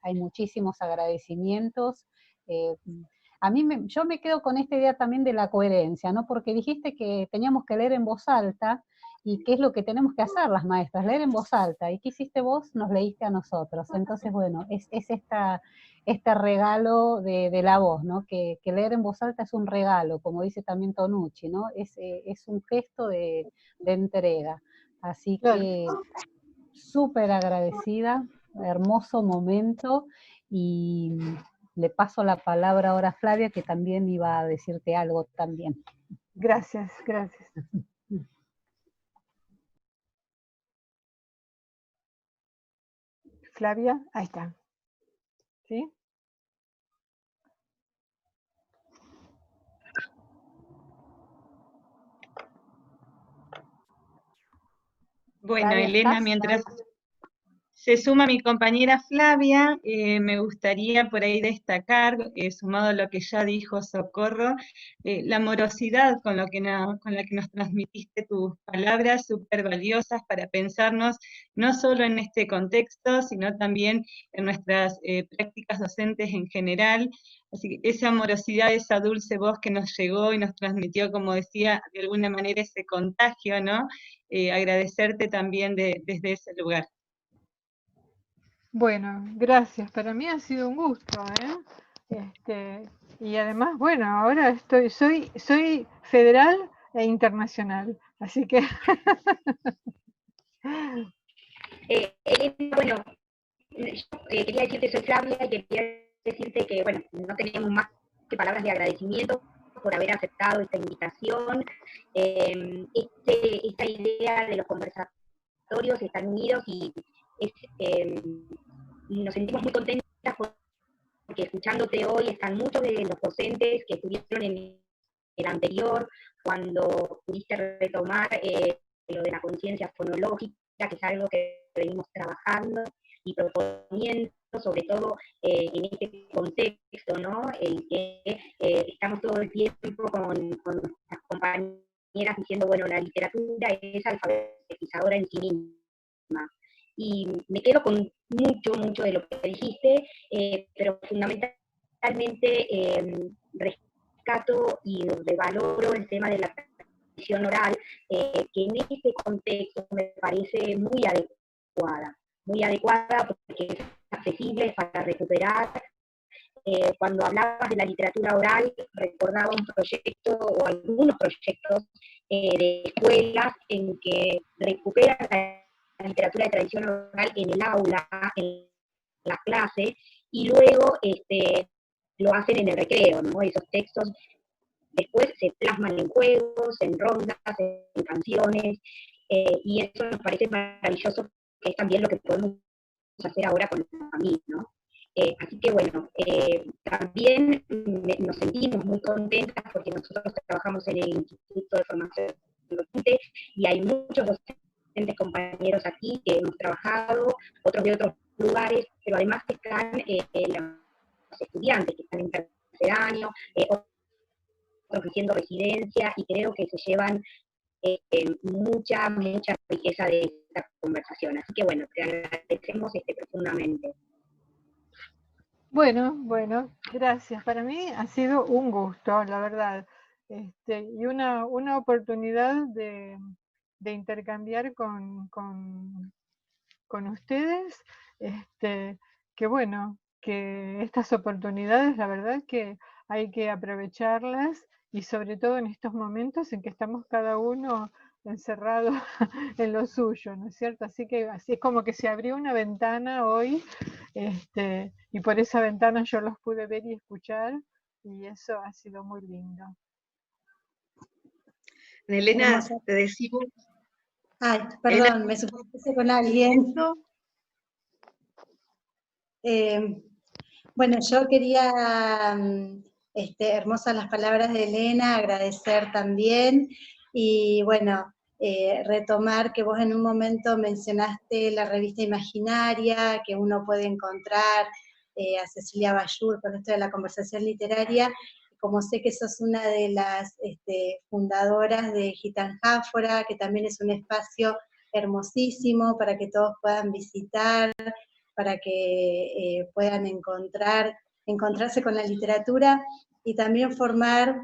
hay muchísimos agradecimientos. Yo me quedo con esta idea también de la coherencia, ¿no? Porque dijiste que teníamos que leer en voz alta, y qué es lo que tenemos que hacer las maestras, leer en voz alta. ¿Y qué hiciste vos? Nos leíste a nosotros. Entonces, bueno, es este regalo de la voz, ¿no? Que leer en voz alta es un regalo, como dice también Tonucci, ¿no? Es un gesto de entrega. Así que súper agradecida, hermoso momento, y le paso la palabra ahora a Flavia, que también iba a decirte algo también. Gracias, gracias. Flavia, ahí está. ¿Sí? Bueno, Flavia, Elena, ¿estás? mientras se suma mi compañera Flavia, me gustaría por ahí destacar, sumado a lo que ya dijo Socorro, la amorosidad con la que nos transmitiste tus palabras súper valiosas para pensarnos no solo en este contexto, sino también en nuestras prácticas docentes en general. Así que esa amorosidad, esa dulce voz que nos llegó y nos transmitió, como decía, de alguna manera ese contagio, ¿no? Agradecerte también desde ese lugar. Bueno, gracias. Para mí ha sido un gusto, y además, bueno, ahora soy federal e internacional, así que... Elena, bueno, yo quería decirte, soy Flavia, y quería decirte que, bueno, no tenemos más que palabras de agradecimiento por haber aceptado esta invitación. Esta idea de los conversatorios están unidos y nos sentimos muy contentas porque escuchándote hoy están muchos de los docentes que estuvieron en el anterior, cuando pudiste retomar lo de la conciencia fonológica, que es algo que venimos trabajando y proponiendo, sobre todo en este contexto, ¿no? En que estamos todo el tiempo con nuestras compañeras diciendo, bueno, la literatura es alfabetizadora en sí misma. Y me quedo con mucho de lo que dijiste, pero fundamentalmente rescato y revaloro el tema de la tradición oral, que en este contexto me parece muy adecuada porque es accesible para recuperar. Cuando hablabas de la literatura oral, recordaba un proyecto o algunos proyectos de escuelas en que recuperan la literatura de tradición oral en el aula, en la clase, y luego lo hacen en el recreo, ¿no? Esos textos después se plasman en juegos, en rondas, en canciones, y eso nos parece maravilloso, que es también lo que podemos hacer ahora con la familia, ¿no? Así que bueno, también nos sentimos muy contentas porque nosotros trabajamos en el Instituto de Formación Docente y hay muchos docentes compañeros aquí que hemos trabajado, otros de otros lugares, pero además están los estudiantes que están en tercer año, otros haciendo residencia, y creo que se llevan mucha riqueza de esta conversación. Así que bueno, te agradecemos profundamente. Bueno, gracias. Para mí ha sido un gusto, la verdad, y una oportunidad de intercambiar con ustedes, que bueno, que estas oportunidades, la verdad que hay que aprovecharlas, y sobre todo en estos momentos en que estamos cada uno encerrado en lo suyo, ¿no es cierto? Así que así es como que se abrió una ventana hoy, y por esa ventana yo los pude ver y escuchar, y eso ha sido muy lindo. Elena, te decimos... Ay, perdón, me supuse con alguien. Bueno, yo quería, hermosas las palabras de Elena, agradecer también, y bueno, retomar que vos en un momento mencionaste la revista Imaginaria, que uno puede encontrar a Cecilia Bayur con esto de la conversación literaria. Como sé que sos una de las fundadoras de Gitanjáfora, que también es un espacio hermosísimo para que todos puedan visitar, para que puedan encontrarse con la literatura, y también formar,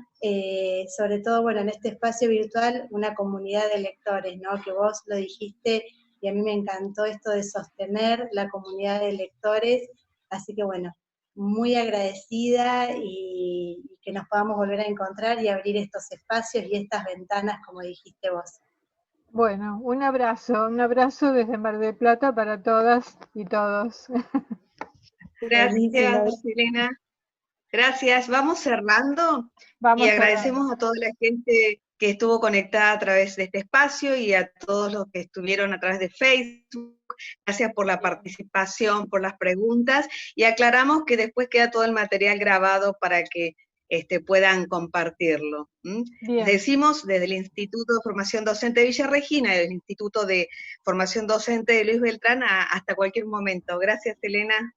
sobre todo, bueno, en este espacio virtual, una comunidad de lectores, ¿no? Que vos lo dijiste, y a mí me encantó esto de sostener la comunidad de lectores, así que bueno, muy agradecida, y que nos podamos volver a encontrar y abrir estos espacios y estas ventanas, como dijiste vos. Bueno, un abrazo desde Mar del Plata para todas y todos. Gracias, Elena. Gracias. Vamos cerrando. Y agradecemos a toda la gente que estuvo conectada a través de este espacio, y a todos los que estuvieron a través de Facebook. Gracias por la participación, por las preguntas, y aclaramos que después queda todo el material grabado para que puedan compartirlo. Les decimos desde el Instituto de Formación Docente de Villa Regina y el Instituto de Formación Docente de Luis Beltrán hasta cualquier momento. Gracias, Elena.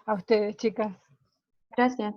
A ustedes, chicas. Gracias.